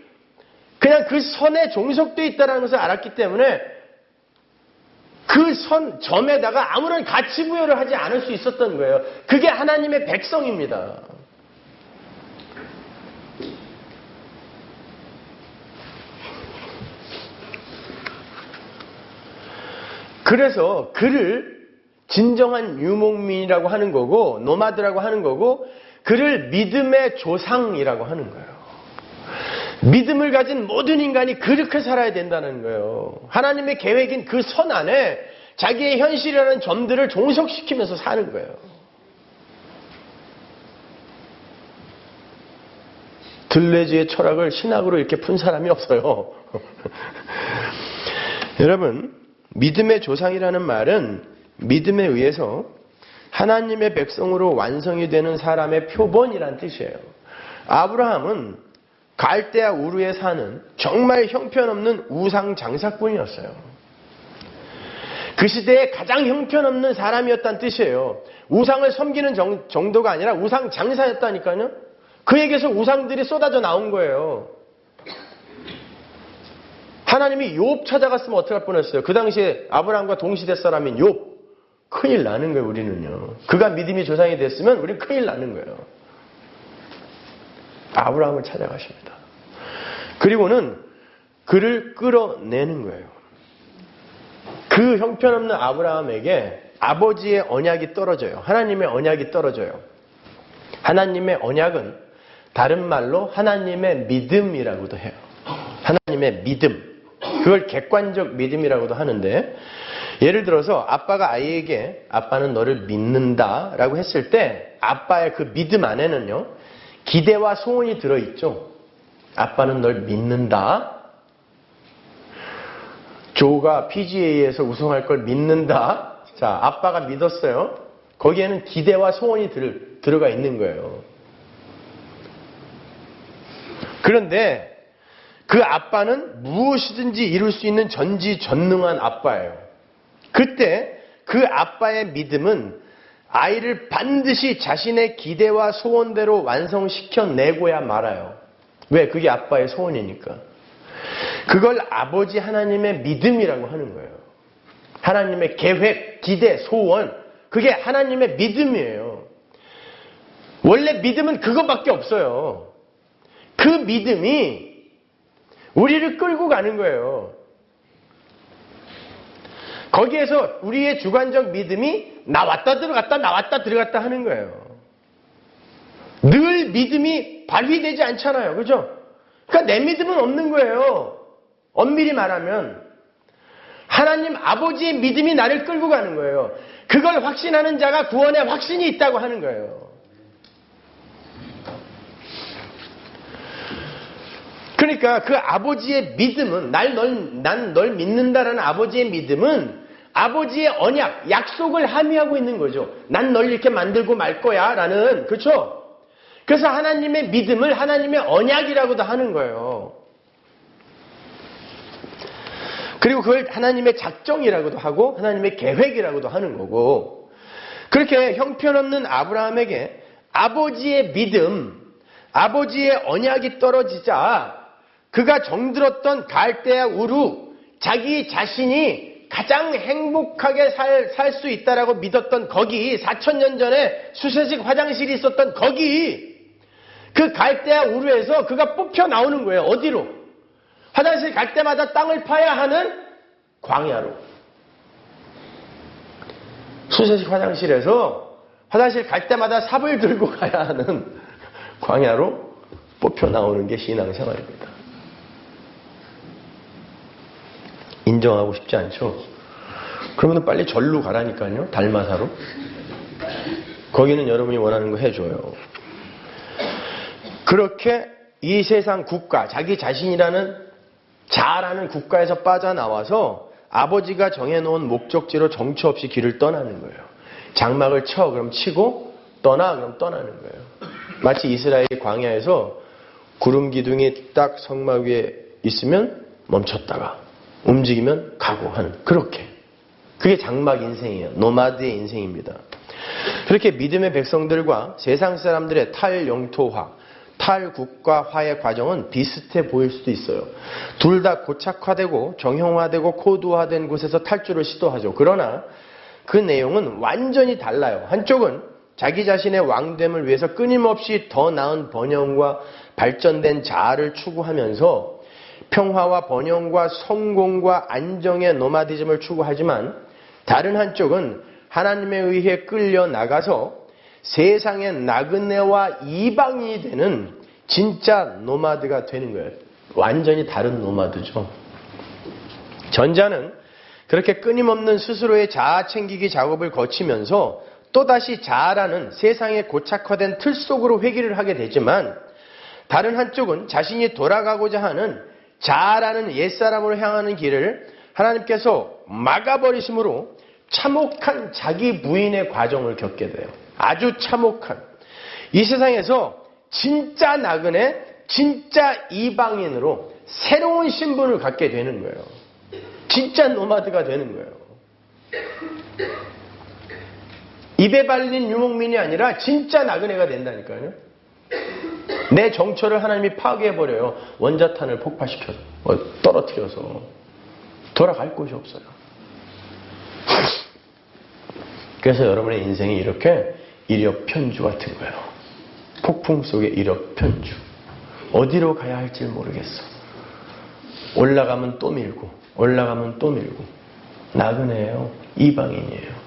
그냥 그 선에 종속되어 있다는 것을 알았기 때문에 그 점에다가 아무런 가치 부여를 하지 않을 수 있었던 거예요. 그게 하나님의 백성입니다. 그래서 그를 진정한 유목민이라고 하는 거고 노마드라고 하는 거고 그를 믿음의 조상이라고 하는 거예요. 믿음을 가진 모든 인간이 그렇게 살아야 된다는 거예요. 하나님의 계획인 그 선 안에 자기의 현실이라는 점들을 종속시키면서 사는 거예요. 들레즈의 철학을 신학으로 이렇게 푼 사람이 없어요. 여러분, 믿음의 조상이라는 말은 믿음에 의해서 하나님의 백성으로 완성이 되는 사람의 표본이란 뜻이에요. 아브라함은 갈대아 우르에 사는 정말 형편없는 우상 장사꾼이었어요. 그 시대에 가장 형편없는 사람이었다는 뜻이에요. 우상을 섬기는 정도가 아니라 우상 장사였다니까요. 그에게서 우상들이 쏟아져 나온 거예요. 하나님이 욥 찾아갔으면 어떡할 뻔했어요. 그 당시에 아브라함과 동시대 사람인 욥. 큰일 나는 거예요, 우리는요. 그가 믿음이 조상이 됐으면 우리는 큰일 나는 거예요. 아브라함을 찾아가십니다. 그리고는 그를 끌어내는 거예요. 그 형편없는 아브라함에게 아버지의 언약이 떨어져요. 하나님의 언약이 떨어져요. 하나님의 언약은 다른 말로 하나님의 믿음이라고도 해요. 하나님의 믿음. 그걸 객관적 믿음이라고도 하는데 예를 들어서 아빠가 아이에게 아빠는 너를 믿는다 라고 했을 때 아빠의 그 믿음 안에는요. 기대와 소원이 들어있죠. 아빠는 널 믿는다. 조가 PGA에서 우승할 걸 믿는다. 자, 아빠가 믿었어요. 거기에는 기대와 소원이 들어가 있는 거예요. 그런데 그 아빠는 무엇이든지 이룰 수 있는 전지전능한 아빠예요. 그때 그 아빠의 믿음은 아이를 반드시 자신의 기대와 소원대로 완성시켜내고야 말아요. 왜? 그게 아빠의 소원이니까. 그걸 아버지 하나님의 믿음이라고 하는 거예요. 하나님의 계획, 기대, 소원, 그게 하나님의 믿음이에요. 원래 믿음은 그것밖에 없어요. 그 믿음이 우리를 끌고 가는 거예요. 거기에서 우리의 주관적 믿음이 나왔다 들어갔다 나왔다 들어갔다 하는 거예요. 늘 믿음이 발휘되지 않잖아요. 그죠? 그러니까 내 믿음은 없는 거예요. 엄밀히 말하면 하나님 아버지의 믿음이 나를 끌고 가는 거예요. 그걸 확신하는 자가 구원에 확신이 있다고 하는 거예요. 그러니까 그 아버지의 믿음은 난 널 믿는다라는 아버지의 믿음은 아버지의 언약, 약속을 함의하고 있는 거죠. 난 널 이렇게 만들고 말 거야 라는, 그렇죠? 그래서 하나님의 믿음을 하나님의 언약이라고도 하는 거예요. 그리고 그걸 하나님의 작정이라고도 하고 하나님의 계획이라고도 하는 거고, 그렇게 형편없는 아브라함에게 아버지의 믿음, 아버지의 언약이 떨어지자 그가 정들었던 갈대아 우루, 자기 자신이 가장 행복하게 살 수 있다라고 믿었던 거기, 4,000년 전에 수세식 화장실이 있었던 거기, 그 갈대아 우루에서 그가 뽑혀 나오는 거예요. 어디로? 화장실 갈 때마다 땅을 파야 하는 광야로. 수세식 화장실에서 화장실 갈 때마다 삽을 들고 가야 하는 광야로 뽑혀 나오는 게 신앙생활입니다. 인정하고 싶지 않죠? 그러면 빨리 절로 가라니까요. 달마사로. 거기는 여러분이 원하는 거 해줘요. 그렇게 이 세상 국가, 자기 자신이라는 자라는 국가에서 빠져나와서 아버지가 정해놓은 목적지로 정처 없이 길을 떠나는 거예요. 장막을 쳐, 그럼 치고, 떠나, 그럼 떠나는 거예요. 마치 이스라엘 광야에서 구름 기둥이 딱 성막 위에 있으면 멈췄다가 움직이면 가고 하는, 그렇게. 그게 장막 인생이에요. 노마드의 인생입니다. 그렇게 믿음의 백성들과 세상 사람들의 탈영토화, 탈국가화의 과정은 비슷해 보일 수도 있어요. 둘 다 고착화되고 정형화되고 코드화된 곳에서 탈주를 시도하죠. 그러나 그 내용은 완전히 달라요. 한쪽은 자기 자신의 왕됨을 위해서 끊임없이 더 나은 번영과 발전된 자아를 추구하면서 평화와 번영과 성공과 안정의 노마디즘을 추구하지만, 다른 한쪽은 하나님에 의해 끌려 나가서 세상의 나그네와 이방인이 되는 진짜 노마드가 되는 거예요. 완전히 다른 노마드죠. 전자는 그렇게 끊임없는 스스로의 자아 챙기기 작업을 거치면서 또다시 자아라는 세상의 고착화된 틀 속으로 회귀를 하게 되지만, 다른 한쪽은 자신이 돌아가고자 하는 자아라는 옛사람으로 향하는 길을 하나님께서 막아버리심으로 참혹한 자기 부인의 과정을 겪게 돼요. 아주 참혹한. 이 세상에서 진짜 나그네, 진짜 이방인으로 새로운 신분을 갖게 되는 거예요. 진짜 노마드가 되는 거예요. 입에 발린 유목민이 아니라 진짜 나그네가 된다니까요. 내 정처를 하나님이 파괴해버려요. 원자탄을 폭파시켜서, 떨어뜨려서. 돌아갈 곳이 없어요. 그래서 여러분의 인생이 이렇게 이력편주 같은 거예요. 폭풍 속의 이력편주. 어디로 가야 할지 모르겠어. 올라가면 또 밀고, 올라가면 또 밀고. 나그네예요. 이방인이에요.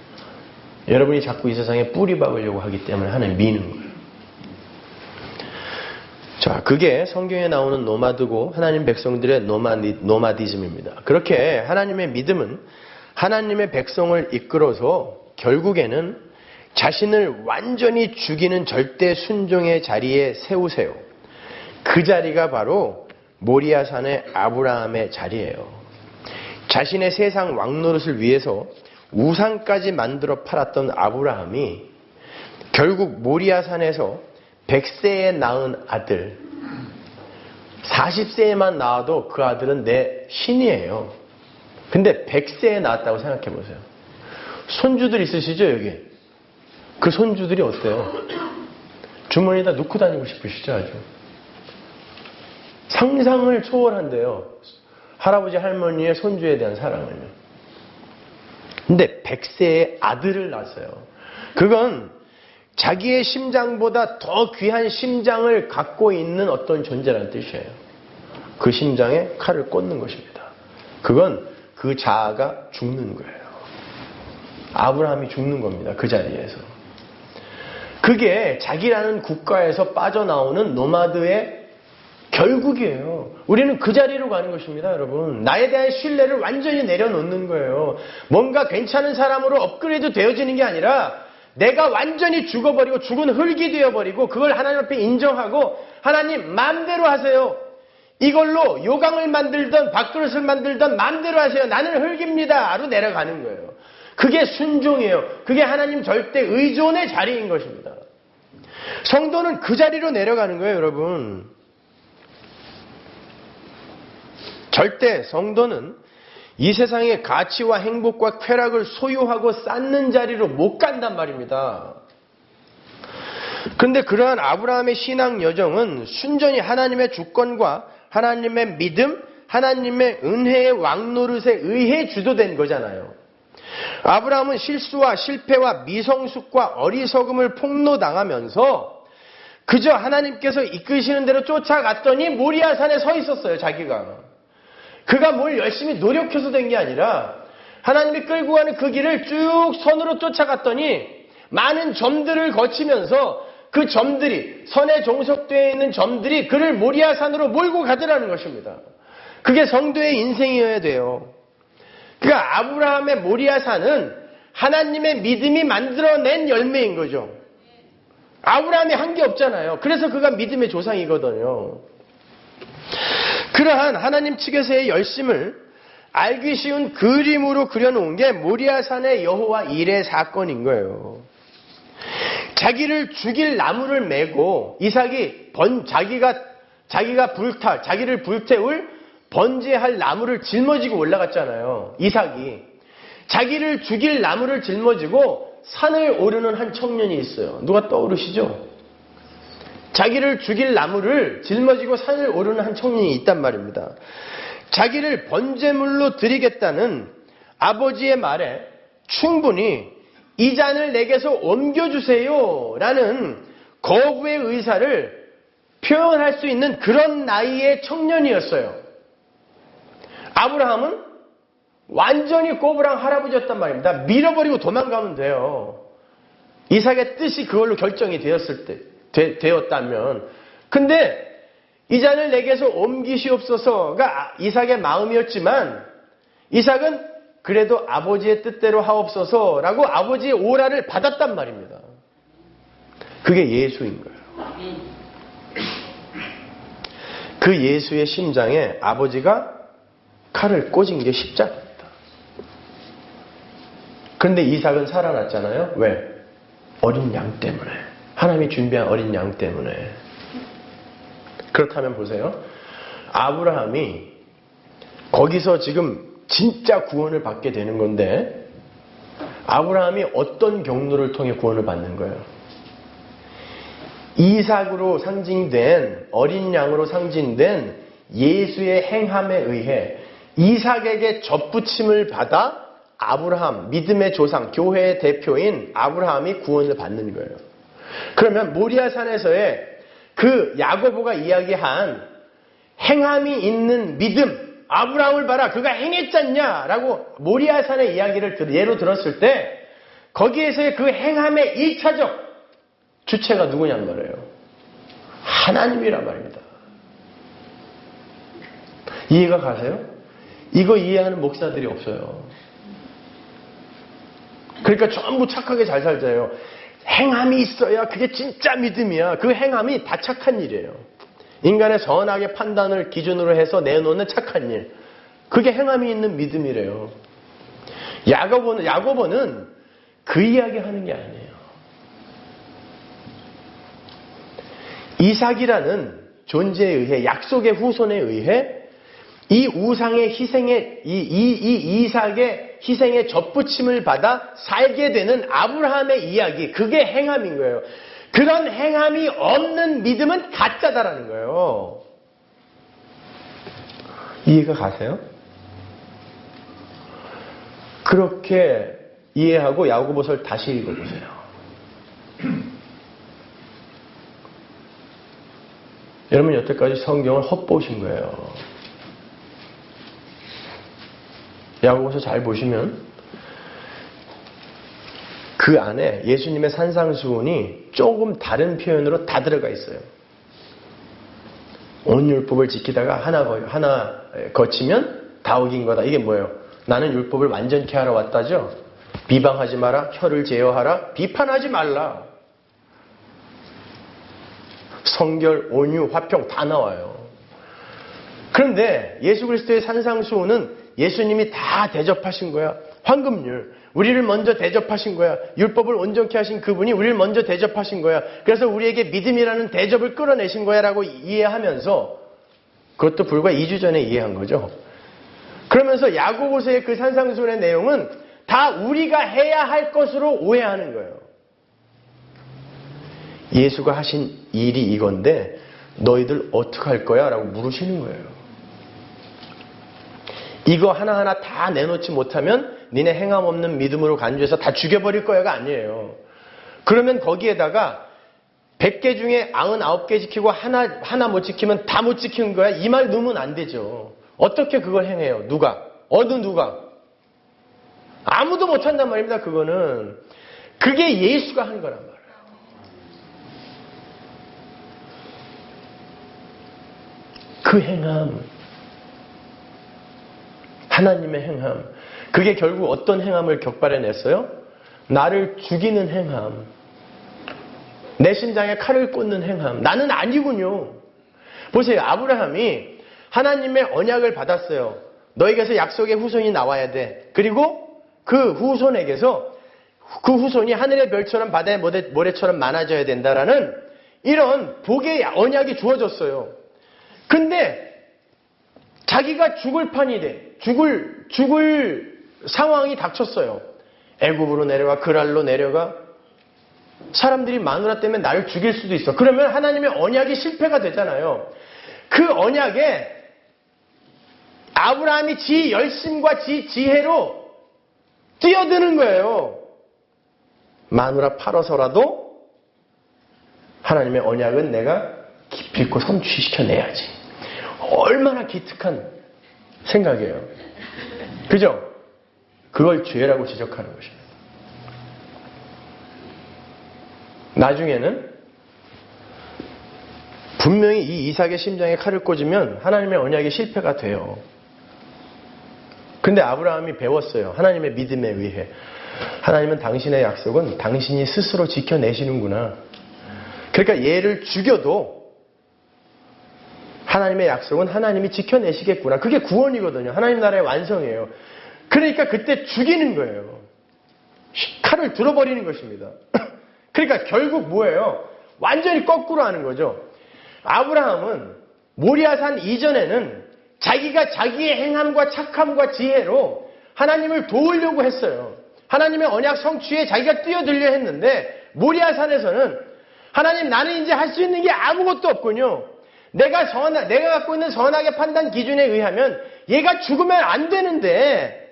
여러분이 자꾸 이 세상에 뿌리 박으려고 하기 때문에 하나님 미는 거예요. 자, 그게 성경에 나오는 노마드고 하나님 백성들의 노마디즘입니다. 그렇게 하나님의 믿음은 하나님의 백성을 이끌어서 결국에는 자신을 완전히 죽이는 절대 순종의 자리에 세우세요. 그 자리가 바로 모리아산의 아브라함의 자리예요. 자신의 세상 왕노릇을 위해서 우상까지 만들어 팔았던 아브라함이 결국 모리아산에서 100세에 낳은 아들, 40세에만 낳아도 그 아들은 내 신이에요. 근데 100세에 낳았다고 생각해 보세요. 손주들 있으시죠, 여기? 그 손주들이 어때요? 주머니에다 넣고 다니고 싶으시죠, 아주? 상상을 초월한대요. 할아버지, 할머니의 손주에 대한 사랑을요. 근데 100세의 아들을 낳았어요. 그건 자기의 심장보다 더 귀한 심장을 갖고 있는 어떤 존재라는 뜻이에요. 그 심장에 칼을 꽂는 것입니다. 그건 그 자아가 죽는 거예요. 아브라함이 죽는 겁니다. 그 자리에서. 그게 자기라는 국가에서 빠져나오는 노마드의 결국이에요. 우리는 그 자리로 가는 것입니다, 여러분. 나에 대한 신뢰를 완전히 내려놓는 거예요. 뭔가 괜찮은 사람으로 업그레이드 되어지는 게 아니라 내가 완전히 죽어버리고 죽은 흙이 되어버리고 그걸 하나님 앞에 인정하고 하나님 마음대로 하세요. 이걸로 요강을 만들던 밥그릇을 만들던 마음대로 하세요. 나는 흙입니다.로 내려가는 거예요. 그게 순종이에요. 그게 하나님 절대 의존의 자리인 것입니다. 성도는 그 자리로 내려가는 거예요, 여러분. 절대 성도는 이 세상의 가치와 행복과 쾌락을 소유하고 쌓는 자리로 못 간단 말입니다. 그런데 그러한 아브라함의 신앙 여정은 순전히 하나님의 주권과 하나님의 믿음, 하나님의 은혜의 왕노릇에 의해 주도된 거잖아요. 아브라함은 실수와 실패와 미성숙과 어리석음을 폭로당하면서 그저 하나님께서 이끄시는 대로 쫓아갔더니 모리아산에 서 있었어요, 자기가. 그가 뭘 열심히 노력해서 된 게 아니라 하나님이 끌고 가는 그 길을 쭉 선으로 쫓아갔더니 많은 점들을 거치면서 그 점들이, 선에 종속되어 있는 점들이 그를 모리아산으로 몰고 가더라는 것입니다. 그게 성도의 인생이어야 돼요. 그러니까 아브라함의 모리아산은 하나님의 믿음이 만들어낸 열매인 거죠. 아브라함이 한 게 없잖아요. 그래서 그가 믿음의 조상이거든요. 그러한 하나님 측에서의 열심을 알기 쉬운 그림으로 그려놓은 게 모리아산의 여호와 일의 사건인 거예요. 자기를 죽일 나무를 메고 이삭이 자기를 불태울 번제할 나무를 짊어지고 올라갔잖아요. 이삭이. 자기를 죽일 나무를 짊어지고 산을 오르는 한 청년이 있어요. 누가 떠오르시죠? 자기를 죽일 나무를 짊어지고 산을 오르는 한 청년이 있단 말입니다. 자기를 번제물로 드리겠다는 아버지의 말에 충분히 이 잔을 내게서 옮겨주세요 라는 거부의 의사를 표현할 수 있는 그런 나이의 청년이었어요. 아브라함은 완전히 꼬부랑 할아버지였단 말입니다. 밀어버리고 도망가면 돼요. 이삭의 뜻이 그걸로 결정이 되었다면. 근데 이 잔을 내게서 옮기시옵소서가 이삭의 마음이었지만 이삭은 그래도 아버지의 뜻대로 하옵소서라고 아버지의 오라를 받았단 말입니다. 그게 예수인 거예요. 그 예수의 심장에 아버지가 칼을 꽂은 게 십자가입니다. 그런데 이삭은 살아났잖아요. 왜? 어린 양 때문에. 하나님이 준비한 어린 양 때문에. 그렇다면 보세요. 아브라함이 거기서 지금 진짜 구원을 받게 되는 건데 아브라함이 어떤 경로를 통해 구원을 받는 거예요? 이삭으로 상징된 어린 양으로 상징된 예수의 행함에 의해 이삭에게 접붙임을 받아 아브라함, 믿음의 조상, 교회의 대표인 아브라함이 구원을 받는 거예요. 그러면 모리아산에서의 그 야고보가 이야기한 행함이 있는 믿음, 아브라함을 봐라, 그가 행했잖냐 라고 모리아산의 이야기를 예로 들었을 때 거기에서의 그 행함의 1차적 주체가 누구냔 말이에요. 하나님이란 말입니다. 이해가 가세요? 이거 이해하는 목사들이 없어요. 그러니까 전부 착하게 잘 살자요. 행함이 있어야 그게 진짜 믿음이야. 그 행함이 다 착한 일이에요. 인간의 선악의 판단을 기준으로 해서 내놓는 착한 일. 그게 행함이 있는 믿음이래요. 야고보는 그 이야기 하는 게 아니에요. 이삭이라는 존재에 의해, 약속의 후손에 의해 이 우상의 희생의, 이 이삭의 희생의 접붙임을 받아 살게 되는 아브라함의 이야기, 그게 행함인 거예요. 그런 행함이 없는 믿음은 가짜다라는 거예요. 이해가 가세요? 그렇게 이해하고 야고보서를 다시 읽어보세요. 여러분 여태까지 성경을 헛보신 거예요. 야고보서 잘 보시면 그 안에 예수님의 산상수훈이 조금 다른 표현으로 다 들어가 있어요. 온 율법을 지키다가 하나 거치면 다 어긴 거다. 이게 뭐예요? 나는 율법을 완전케 하러 왔다죠. 비방하지 마라, 혀를 제어하라, 비판하지 말라. 성결, 온유, 화평 다 나와요. 그런데 예수 그리스도의 산상수훈은 예수님이 다 대접하신 거야. 황금률. 우리를 먼저 대접하신 거야. 율법을 온전케 하신 그분이 우리를 먼저 대접하신 거야. 그래서 우리에게 믿음이라는 대접을 끌어내신 거야 라고 이해하면서, 그것도 불과 2주 전에 이해한 거죠. 그러면서 야고보서의 그 산상수훈의 내용은 다 우리가 해야 할 것으로 오해하는 거예요. 예수가 하신 일이 이건데 너희들 어떡할 거야? 라고 물으시는 거예요. 이거 하나하나 다 내놓지 못하면 니네 행함 없는 믿음으로 간주해서 다 죽여버릴 거야가 아니에요. 그러면 거기에다가 100개 중에 99개 지키고 하나 못 지키면 다 못 지키는 거야? 이 말 넣으면 안 되죠. 어떻게 그걸 행해요? 누가? 어느 누가? 아무도 못한단 말입니다. 그거는. 그게 예수가 한 거란 말이에요. 그 행함, 하나님의 행함, 그게 결국 어떤 행함을 격발해냈어요? 나를 죽이는 행함, 내 심장에 칼을 꽂는 행함. 나는 아니군요. 보세요. 아브라함이 하나님의 언약을 받았어요. 너에게서 약속의 후손이 나와야 돼. 그리고 그 후손에게서 그 후손이 하늘의 별처럼 바다의 모래처럼 많아져야 된다라는 이런 복의 언약이 주어졌어요. 근데 자기가 죽을 판이 돼. 죽을 상황이 닥쳤어요. 애굽으로 내려가, 그랄로 내려가. 사람들이 마누라 때문에 나를 죽일 수도 있어. 그러면 하나님의 언약이 실패가 되잖아요. 그 언약에 아브라함이 지 열심과 지 지혜로 뛰어드는 거예요. 마누라 팔아서라도 하나님의 언약은 내가 기필코 성취시켜내야지. 얼마나 기특한 생각이에요. 그죠? 그걸 죄라고 지적하는 것입니다. 나중에는 분명히 이 이삭의 심장에 칼을 꽂으면 하나님의 언약이 실패가 돼요. 근데 아브라함이 배웠어요. 하나님의 믿음에 의해. 하나님은 당신의 약속은 당신이 스스로 지켜내시는구나. 그러니까 얘를 죽여도 하나님의 약속은 하나님이 지켜내시겠구나. 그게 구원이거든요. 하나님 나라의 완성이에요. 그러니까 그때 죽이는 거예요. 칼을 들어버리는 것입니다. 그러니까 결국 뭐예요? 완전히 거꾸로 하는 거죠. 아브라함은 모리아산 이전에는 자기가 자기의 행함과 착함과 지혜로 하나님을 도우려고 했어요. 하나님의 언약 성취에 자기가 뛰어들려 했는데 모리아산에서는 하나님 나는 이제 할 수 있는 게 아무것도 없군요. 내가 갖고 있는 선악의 판단 기준에 의하면 얘가 죽으면 안 되는데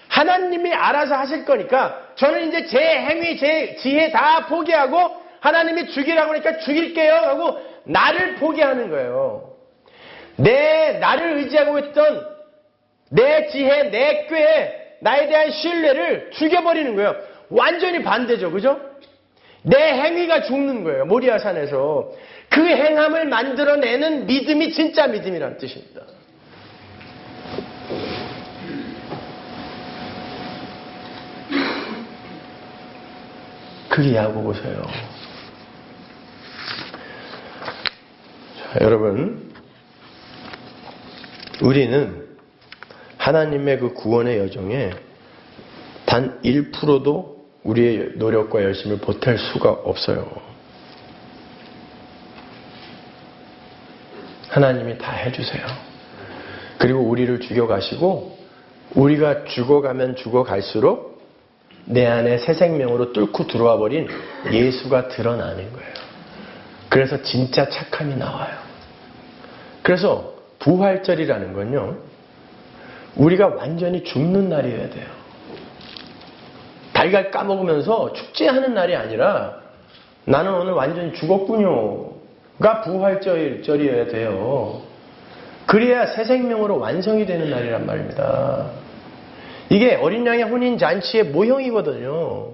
하나님이 알아서 하실 거니까 저는 이제 제 행위, 제 지혜 다 포기하고 하나님이 죽이라고 하니까 죽일게요 하고 나를 포기하는 거예요. 나를 의지하고 있던 내 지혜, 내 꾀, 나에 대한 신뢰를 죽여버리는 거예요. 완전히 반대죠. 그죠? 내 행위가 죽는 거예요. 모리아산에서. 그 행함을 만들어내는 믿음이 진짜 믿음이라는 뜻입니다. 그게 야고보서예요. 자, 여러분, 우리는 하나님의 그 구원의 여정에 단 1%도 우리의 노력과 열심을 보탤 수가 없어요. 하나님이 다 해주세요. 그리고 우리를 죽여가시고 우리가 죽어가면 죽어갈수록 내 안에 새 생명으로 뚫고 들어와 버린 예수가 드러나는 거예요. 그래서 진짜 착함이 나와요. 그래서 부활절이라는 건요, 우리가 완전히 죽는 날이어야 돼요. 달걀 까먹으면서 축제하는 날이 아니라 나는 오늘 완전히 죽었군요가 부활절이어야 돼요. 그래야 새 생명으로 완성이 되는 날이란 말입니다. 이게 어린 양의 혼인잔치의 모형이거든요.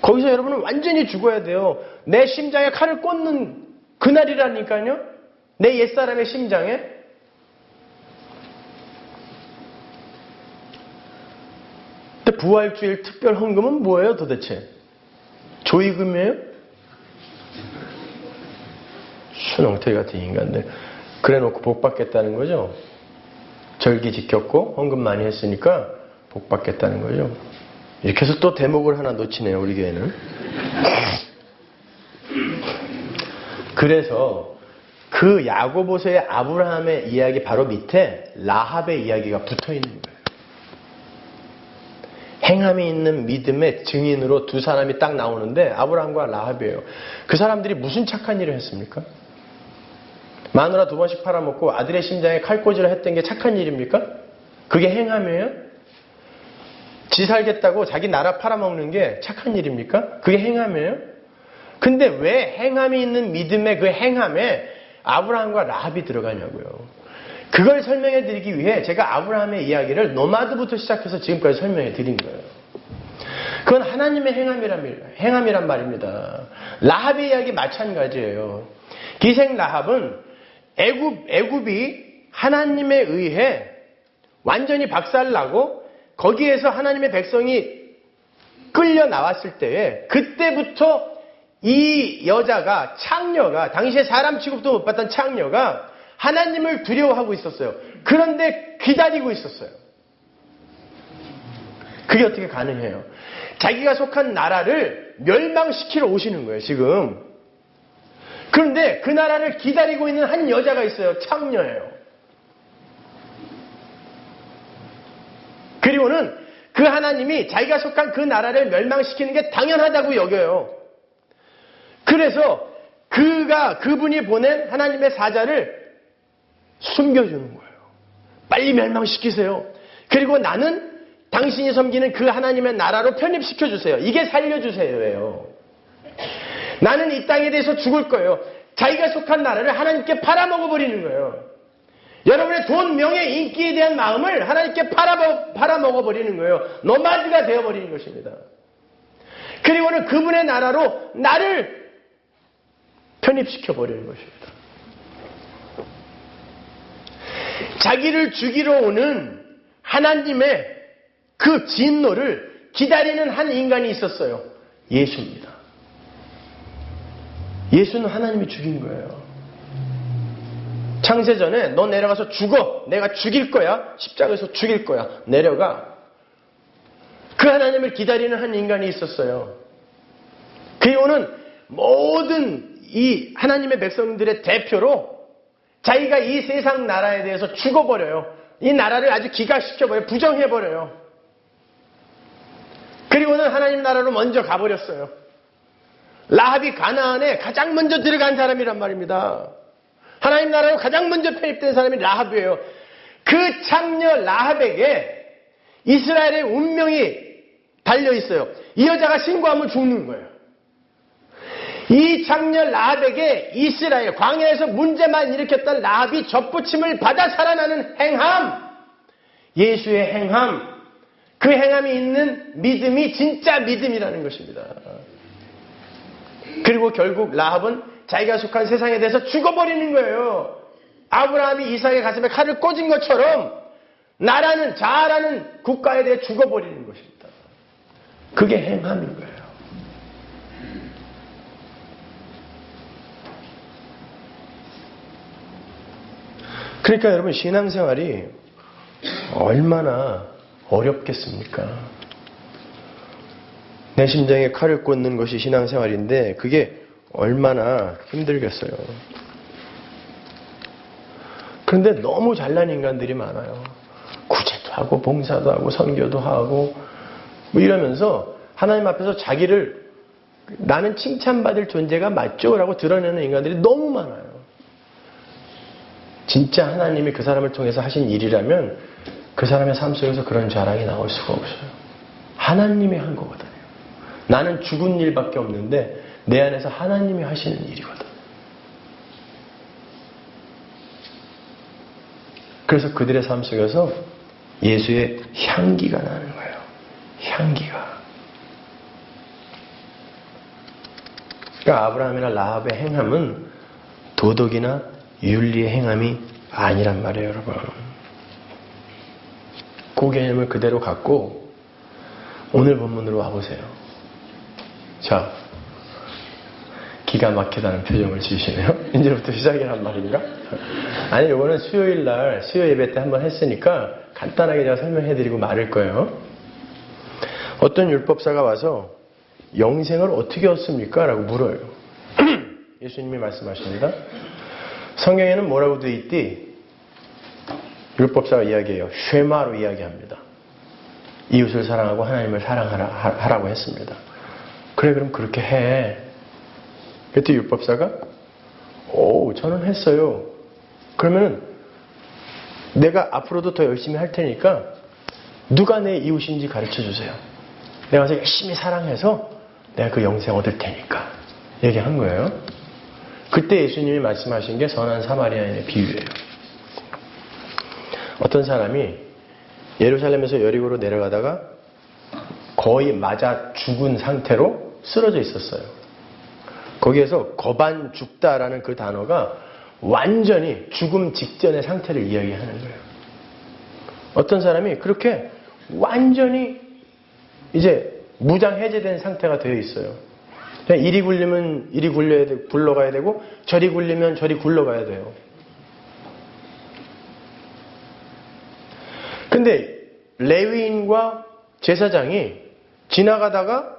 거기서 여러분은 완전히 죽어야 돼요. 내 심장에 칼을 꽂는 그날이라니까요. 내 옛사람의 심장에. 근데 부활주일 특별 헌금은 뭐예요 도대체? 조의금이에요? 순엉터리 같은 인간들. 그래놓고 복 받겠다는 거죠. 절기 지켰고 헌금 많이 했으니까 복 받겠다는 거죠. 이렇게 해서 또 대목을 하나 놓치네요, 우리 교회는. 그래서 그 야고보서의 아브라함의 이야기 바로 밑에 라합의 이야기가 붙어 있는 거예요. 행함이 있는 믿음의 증인으로 두 사람이 딱 나오는데 아브라함과 라합이에요. 그 사람들이 무슨 착한 일을 했습니까? 마누라 2번씩 팔아먹고 아들의 심장에 칼꽂이를 했던 게 착한 일입니까? 그게 행함이에요? 지 살겠다고 자기 나라 팔아먹는 게 착한 일입니까? 그게 행함이에요? 근데 왜 행함이 있는 믿음의 그 행함에 아브라함과 라합이 들어가냐고요. 그걸 설명해 드리기 위해 제가 아브라함의 이야기를 노마드부터 시작해서 지금까지 설명해 드린 거예요. 그건 하나님의 행함이란 말입니다. 라합의 이야기 마찬가지예요. 기생 라합은 애굽이 하나님에 의해 완전히 박살나고 거기에서 하나님의 백성이 끌려 나왔을 때에 그때부터 이 여자가 창녀가 당시에 사람 취급도 못 받던 창녀가 하나님을 두려워하고 있었어요. 그런데 기다리고 있었어요. 그게 어떻게 가능해요? 자기가 속한 나라를 멸망시키러 오시는 거예요, 지금. 그런데 그 나라를 기다리고 있는 한 여자가 있어요. 창녀예요. 그리고는 그 하나님이 자기가 속한 그 나라를 멸망시키는 게 당연하다고 여겨요. 그래서 그분이 보낸 하나님의 사자를 숨겨주는 거예요. 빨리 멸망시키세요. 그리고 나는 당신이 섬기는 그 하나님의 나라로 편입시켜주세요. 이게 살려주세요예요. 나는 이 땅에 대해서 죽을 거예요. 자기가 속한 나라를 하나님께 팔아먹어버리는 거예요. 여러분의 돈, 명예, 인기에 대한 마음을 하나님께 팔아먹어버리는 거예요. 노마드가 되어버리는 것입니다. 그리고는 그분의 나라로 나를 편입시켜버리는 것입니다. 자기를 죽이러 오는 하나님의 그 진노를 기다리는 한 인간이 있었어요. 예수입니다. 예수는 하나님이 죽인 거예요. 창세전에 너 내려가서 죽어. 내가 죽일 거야. 십자가에서 죽일 거야. 내려가. 그 하나님을 기다리는 한 인간이 있었어요. 그리고는 모든 이 하나님의 백성들의 대표로 자기가 이 세상 나라에 대해서 죽어버려요. 이 나라를 아주 기각시켜버려요. 부정해버려요. 그리고는 하나님 나라로 먼저 가버렸어요. 라합이 가나안에 가장 먼저 들어간 사람이란 말입니다. 하나님 나라로 가장 먼저 편입된 사람이 라합이에요. 그 창녀 라합에게 이스라엘의 운명이 달려있어요. 이 여자가 신고하면 죽는 거예요. 이 창녀 라합에게 이스라엘 광야에서 문제만 일으켰던 라합이 접붙임을 받아 살아나는 행함, 예수의 행함, 그 행함이 있는 믿음이 진짜 믿음이라는 것입니다. 그리고 결국 라합은 자기가 속한 세상에 대해서 죽어버리는 거예요. 아브라함이 이삭의 가슴에 칼을 꽂은 것처럼 나라는 자라는 국가에 대해 죽어버리는 것입니다. 그게 행함인 거예요. 그러니까 여러분 신앙생활이 얼마나 어렵겠습니까? 내 심장에 칼을 꽂는 것이 신앙생활인데 그게 얼마나 힘들겠어요. 그런데 너무 잘난 인간들이 많아요. 하고 봉사도 하고 선교도 하고 뭐 이러면서 하나님 앞에서 자기를 나는 칭찬받을 존재가 맞죠? 라고 드러내는 인간들이 너무 많아요. 진짜 하나님이 그 사람을 통해서 하신 일이라면 그 사람의 삶 속에서 그런 자랑이 나올 수가 없어요. 하나님이 한 거거든요. 나는 죽은 일밖에 없는데 내 안에서 하나님이 하시는 일이거든. 그래서 그들의 삶 속에서 예수의 향기가 나는 거예요. 향기가. 그러니까 아브라함이나 라합의 행함은 도덕이나 윤리의 행함이 아니란 말이에요, 여러분. 그 개념을 그대로 갖고 오늘 본문으로 와보세요. 자, 기가 막히다는 표정을 지으시네요. 이제부터 시작이란 말인가? 아니, 이거는 수요일날 수요 예배 때 한번 했으니까 간단하게 제가 설명해드리고 말을 거예요. 어떤 율법사가 와서 영생을 어떻게 얻습니까? 라고 물어요. 예수님이 말씀하십니다. 성경에는 뭐라고 되어 있디? 율법사가 이야기해요. 쉐마로 이야기합니다. 이웃을 사랑하고 하나님을 사랑하라고 했습니다. 그래, 그럼 그렇게 해. 그때 율법사가 저는 했어요. 그러면은 내가 앞으로도 더 열심히 할 테니까 누가 내 이웃인지 가르쳐 주세요. 내가 가서 열심히 사랑해서 내가 그 영생 얻을 테니까 얘기한 거예요. 그때 예수님이 말씀하신 게 선한 사마리아인의 비유예요. 어떤 사람이 예루살렘에서 여리고로 내려가다가 거의 맞아 죽은 상태로 쓰러져 있었어요. 거기에서 거반 죽다라는 그 단어가 완전히 죽음 직전의 상태를 이야기하는 거예요. 어떤 사람이 그렇게 완전히 이제 무장 해제된 상태가 되어 있어요. 그냥 이리 굴리면 이리 굴러가야 되고 저리 굴리면 저리 굴러가야 돼요. 근데 레위인과 제사장이 지나가다가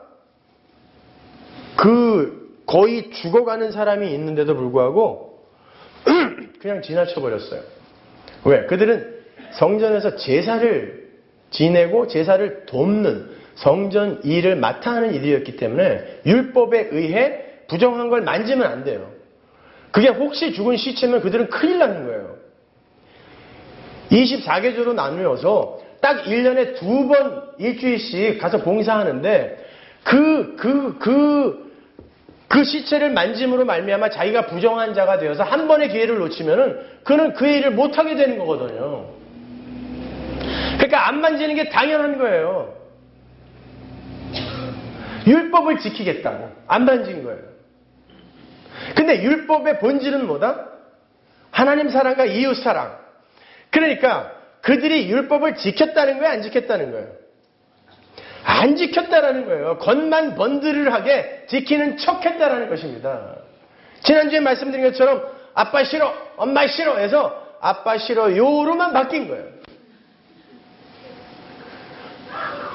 그 거의 죽어가는 사람이 있는데도 불구하고 그냥 지나쳐버렸어요. 왜? 그들은 성전에서 제사를 지내고 제사를 돕는 성전 일을 맡아 하는 일이었기 때문에 율법에 의해 부정한 걸 만지면 안 돼요. 그게 혹시 죽은 시체면 그들은 큰일 나는 거예요. 24계조로 나누어서 딱 1년에 2번 일주일씩 가서 봉사하는데 그 시체를 만짐으로 말미암아 자기가 부정한 자가 되어서 한 번의 기회를 놓치면은 그는 그 일을 못하게 되는 거거든요. 그러니까 안 만지는 게 당연한 거예요. 율법을 지키겠다고 안 만진 거예요. 근데 율법의 본질은 뭐다? 하나님 사랑과 이웃 사랑. 그러니까 그들이 율법을 지켰다는 거예요? 안 지켰다는 거예요? 안 지켰다라는 거예요. 겉만 번드르하게 지키는 척했다라는 것입니다. 지난주에 말씀드린 것처럼 아빠 싫어, 엄마 싫어 해서 아빠 싫어요로만 바뀐 거예요.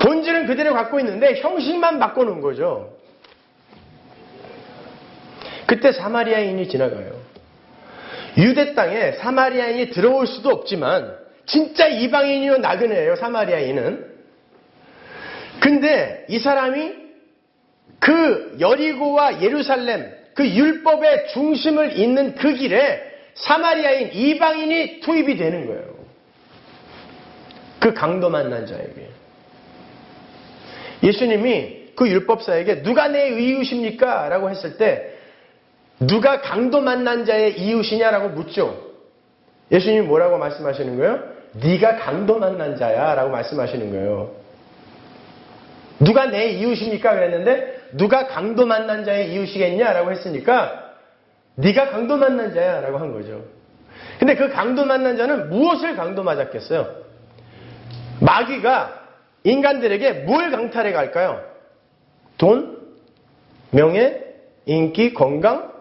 본질은 그대로 갖고 있는데 형식만 바꿔놓은 거죠. 그때 사마리아인이 지나가요. 유대 땅에 사마리아인이 들어올 수도 없지만 진짜 이방인이요 나그네예요, 사마리아인은. 근데 이 사람이 그 여리고와 예루살렘 그 율법의 중심을 잇는 그 길에 사마리아인 이방인이 투입이 되는 거예요. 그 강도 만난 자에게. 예수님이 그 율법사에게 누가 내 이웃입니까? 라고 했을 때 누가 강도 만난 자의 이웃이냐라고 묻죠. 예수님이 뭐라고 말씀하시는 거예요? 네가 강도 만난 자야 라고 말씀하시는 거예요. 누가 내 이웃입니까? 그랬는데 누가 강도 만난 자의 이웃이겠냐라고 했으니까 네가 강도 만난 자야 라고 한 거죠. 근데 그 강도 만난 자는 무엇을 강도 맞았겠어요? 마귀가 인간들에게 뭘 강탈해 갈까요? 돈? 명예? 인기? 건강?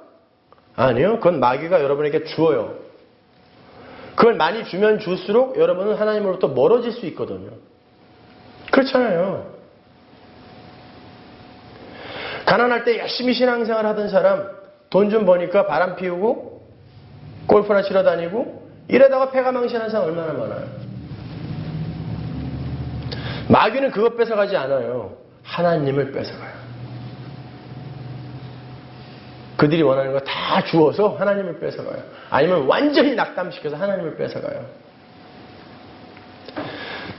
아니요. 그건 마귀가 여러분에게 주어요. 그걸 많이 주면 줄수록 여러분은 하나님으로부터 멀어질 수 있거든요. 그렇잖아요. 가난할 때 열심히 신앙생활 하던 사람 돈 좀 버니까 바람 피우고 골프나 치러 다니고 이러다가 패가 망신한 사람 얼마나 많아요. 마귀는 그것 뺏어가지 않아요. 하나님을 뺏어가요. 그들이 원하는 거 다 주어서 하나님을 뺏어가요. 아니면 완전히 낙담시켜서 하나님을 뺏어가요.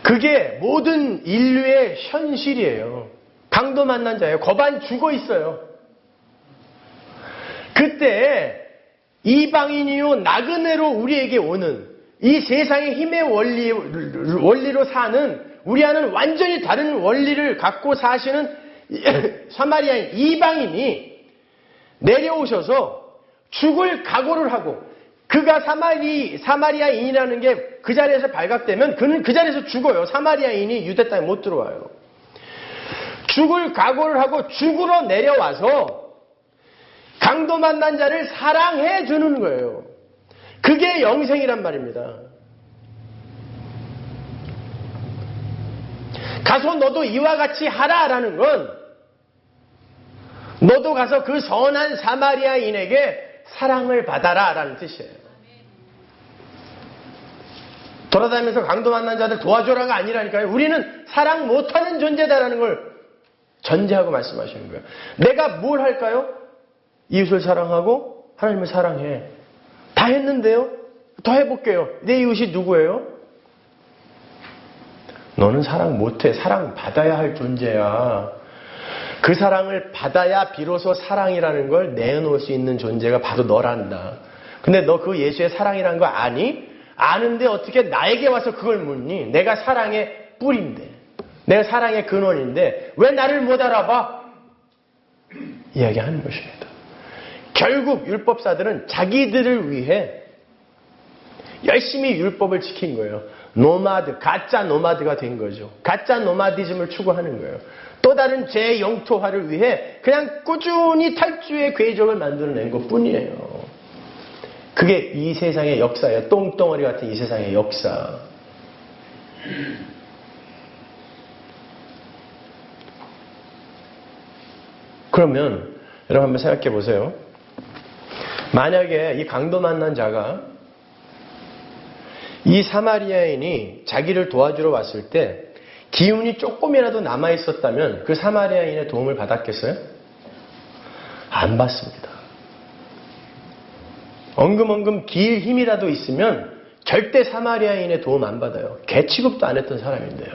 그게 모든 인류의 현실이에요. 강도 만난 자예요. 거반 죽어 있어요. 그때 이방인이요 나그네로 우리에게 오는 이 세상의 힘의 원리로 사는 우리와는 완전히 다른 원리를 갖고 사시는 사마리아인 이방인이 내려오셔서 죽을 각오를 하고 그가 사마리아인이라는 게 그 자리에서 발각되면 그는 그 자리에서 죽어요. 사마리아인이 유대 땅에 못 들어와요. 죽을 각오를 하고 죽으러 내려와서 강도 만난 자를 사랑해 주는 거예요. 그게 영생이란 말입니다. 가서 너도 이와 같이 하라라는 건 너도 가서 그 선한 사마리아인에게 사랑을 받아라라는 뜻이에요. 돌아다니면서 강도 만난 자들 도와줘라가 아니라니까요. 우리는 사랑 못하는 존재다라는 걸 전제하고 말씀하시는 거예요. 내가 뭘 할까요? 이웃을 사랑하고 하나님을 사랑해. 다 했는데요. 더 해볼게요. 내 이웃이 누구예요? 너는 사랑 못해. 사랑 받아야 할 존재야. 그 사랑을 받아야 비로소 사랑이라는 걸 내놓을 수 있는 존재가 바로 너란다. 근데 너 그 예수의 사랑이라는 거 아니? 아는데 어떻게 나에게 와서 그걸 묻니? 내가 사랑의 뿌리인데. 내가 사랑의 근원인데 왜 나를 못 알아봐? 이야기하는 것입니다. 결국 율법사들은 자기들을 위해 열심히 율법을 지킨 거예요. 노마드, 가짜 노마드가 된 거죠. 가짜 노마디즘을 추구하는 거예요. 또 다른 제 영토화를 위해 그냥 꾸준히 탈주의 궤적을 만들어낸 것뿐이에요. 그게 이 세상의 역사예요. 똥덩어리 같은 이 세상의 역사. 그러면 여러분 한번 생각해 보세요. 만약에 이 강도 만난 자가 이 사마리아인이 자기를 도와주러 왔을 때 기운이 조금이라도 남아있었다면 그 사마리아인의 도움을 받았겠어요? 안 받습니다. 엉금엉금 길 힘이라도 있으면 절대 사마리아인의 도움 안 받아요. 개 취급도 안 했던 사람인데요.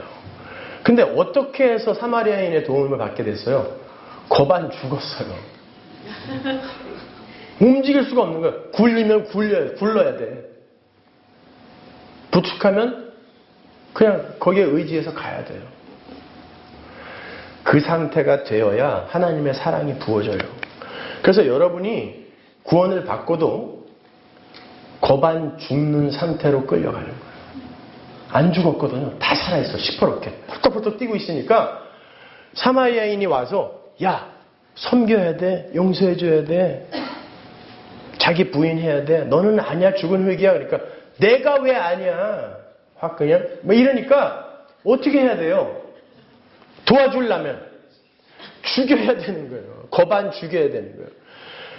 근데 어떻게 해서 사마리아인의 도움을 받게 됐어요? 거반 죽었어요. 움직일 수가 없는 거예요. 굴리면 굴러야 돼. 부축하면 그냥 거기에 의지해서 가야 돼요. 그 상태가 되어야 하나님의 사랑이 부어져요. 그래서 여러분이 구원을 받고도 거반 죽는 상태로 끌려가는 거예요. 안 죽었거든요. 다 살아있어. 시퍼렇게. 펄떡펄떡 뛰고 있으니까 사마리아인이 와서 야, 섬겨야 돼. 용서해줘야 돼. 자기 부인해야 돼. 너는 아니야. 죽은 흙이야. 그러니까 내가 왜 아니야. 확 그냥 뭐 이러니까 어떻게 해야 돼요? 도와주려면 죽여야 되는 거예요. 거반 죽여야 되는 거예요.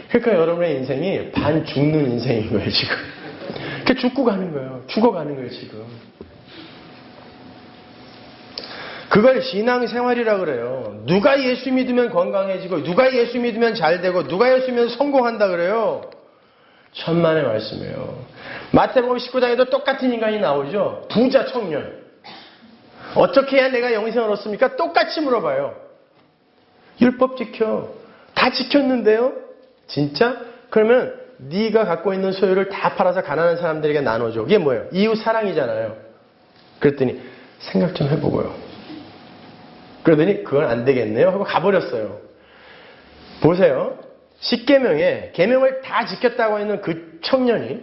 그러니까 여러분의 인생이 반 죽는 인생인 거예요, 지금. 그러니까 죽고 가는 거예요. 죽어가는 거예요, 지금. 그걸 신앙생활이라고 그래요. 누가 예수 믿으면 건강해지고, 누가 예수 믿으면 잘되고, 누가 예수 믿으면 성공한다 그래요. 천만의 말씀이에요. 마태복음 19장에도 똑같은 인간이 나오죠. 부자 청년. 어떻게 해야 내가 영생을 얻습니까? 똑같이 물어봐요. 율법 지켜. 다 지켰는데요? 진짜? 그러면 네가 갖고 있는 소유를 다 팔아서 가난한 사람들에게 나눠줘. 이게 뭐예요? 이웃 사랑이잖아요. 그랬더니 생각 좀 해보고요. 그러더니 그건 안 되겠네요 하고 가버렸어요. 보세요. 10계명에 계명을 다 지켰다고 하는 그 청년이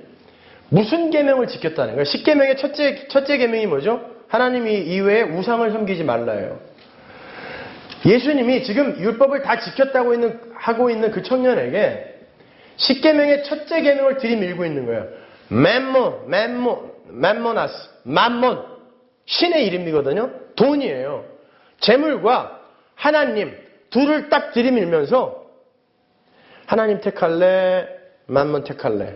무슨 계명을 지켰다는 거예요? 10계명의 첫째 계명이 뭐죠? 하나님 이외에 우상을 섬기지 말라예요. 예수님이 지금 율법을 다 지켰다고 하고 있는 그 청년에게 10계명의 첫째 계명을 들이밀고 있는 거예요. 맘모나스, 맘몬, 신의 이름이거든요. 돈이에요. 재물과 하나님 둘을 딱 들이밀면서 하나님 택할래, 맘몬 택할래.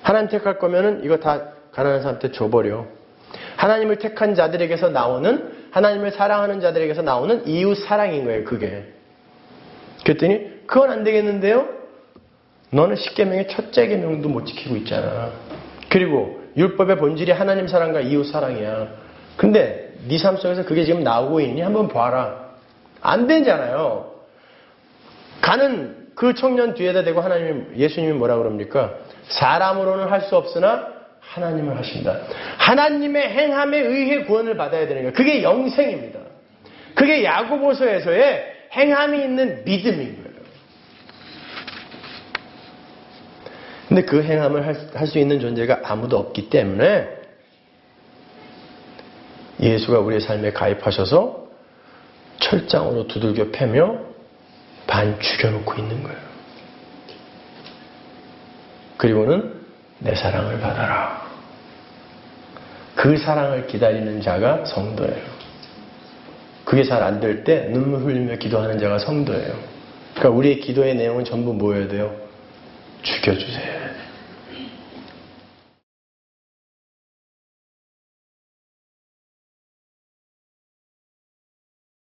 하나님 택할 거면은 이거 다 가난한 사람한테 줘버려. 하나님을 택한 자들에게서 나오는 하나님을 사랑하는 자들에게서 나오는 이웃 사랑인 거예요, 그게. 그랬더니 그건 안 되겠는데요? 너는 십계명의 첫째 계명도 못 지키고 있잖아. 그리고 율법의 본질이 하나님 사랑과 이웃 사랑이야. 근데 네 삶 속에서 그게 지금 나오고 있니? 한번 봐라. 안 되잖아요. 가는 그 청년 뒤에다 대고 예수님이 뭐라 그럽니까? 사람으로는 할 수 없으나 하나님을 하신다. 하나님의 행함에 의해 구원을 받아야 되는 거예요. 그게 영생입니다. 그게 야고보서에서의 행함이 있는 믿음인 거예요. 근데 그 행함을 할 수 있는 존재가 아무도 없기 때문에 예수가 우리의 삶에 가입하셔서 철장으로 두들겨 패며 반 죽여놓고 있는 거예요. 그리고는 내 사랑을 받아라. 그 사랑을 기다리는 자가 성도예요. 그게 잘 안 될 때 눈물 흘리며 기도하는 자가 성도예요. 그러니까 우리의 기도의 내용은 전부 뭐여야 돼요? 죽여주세요.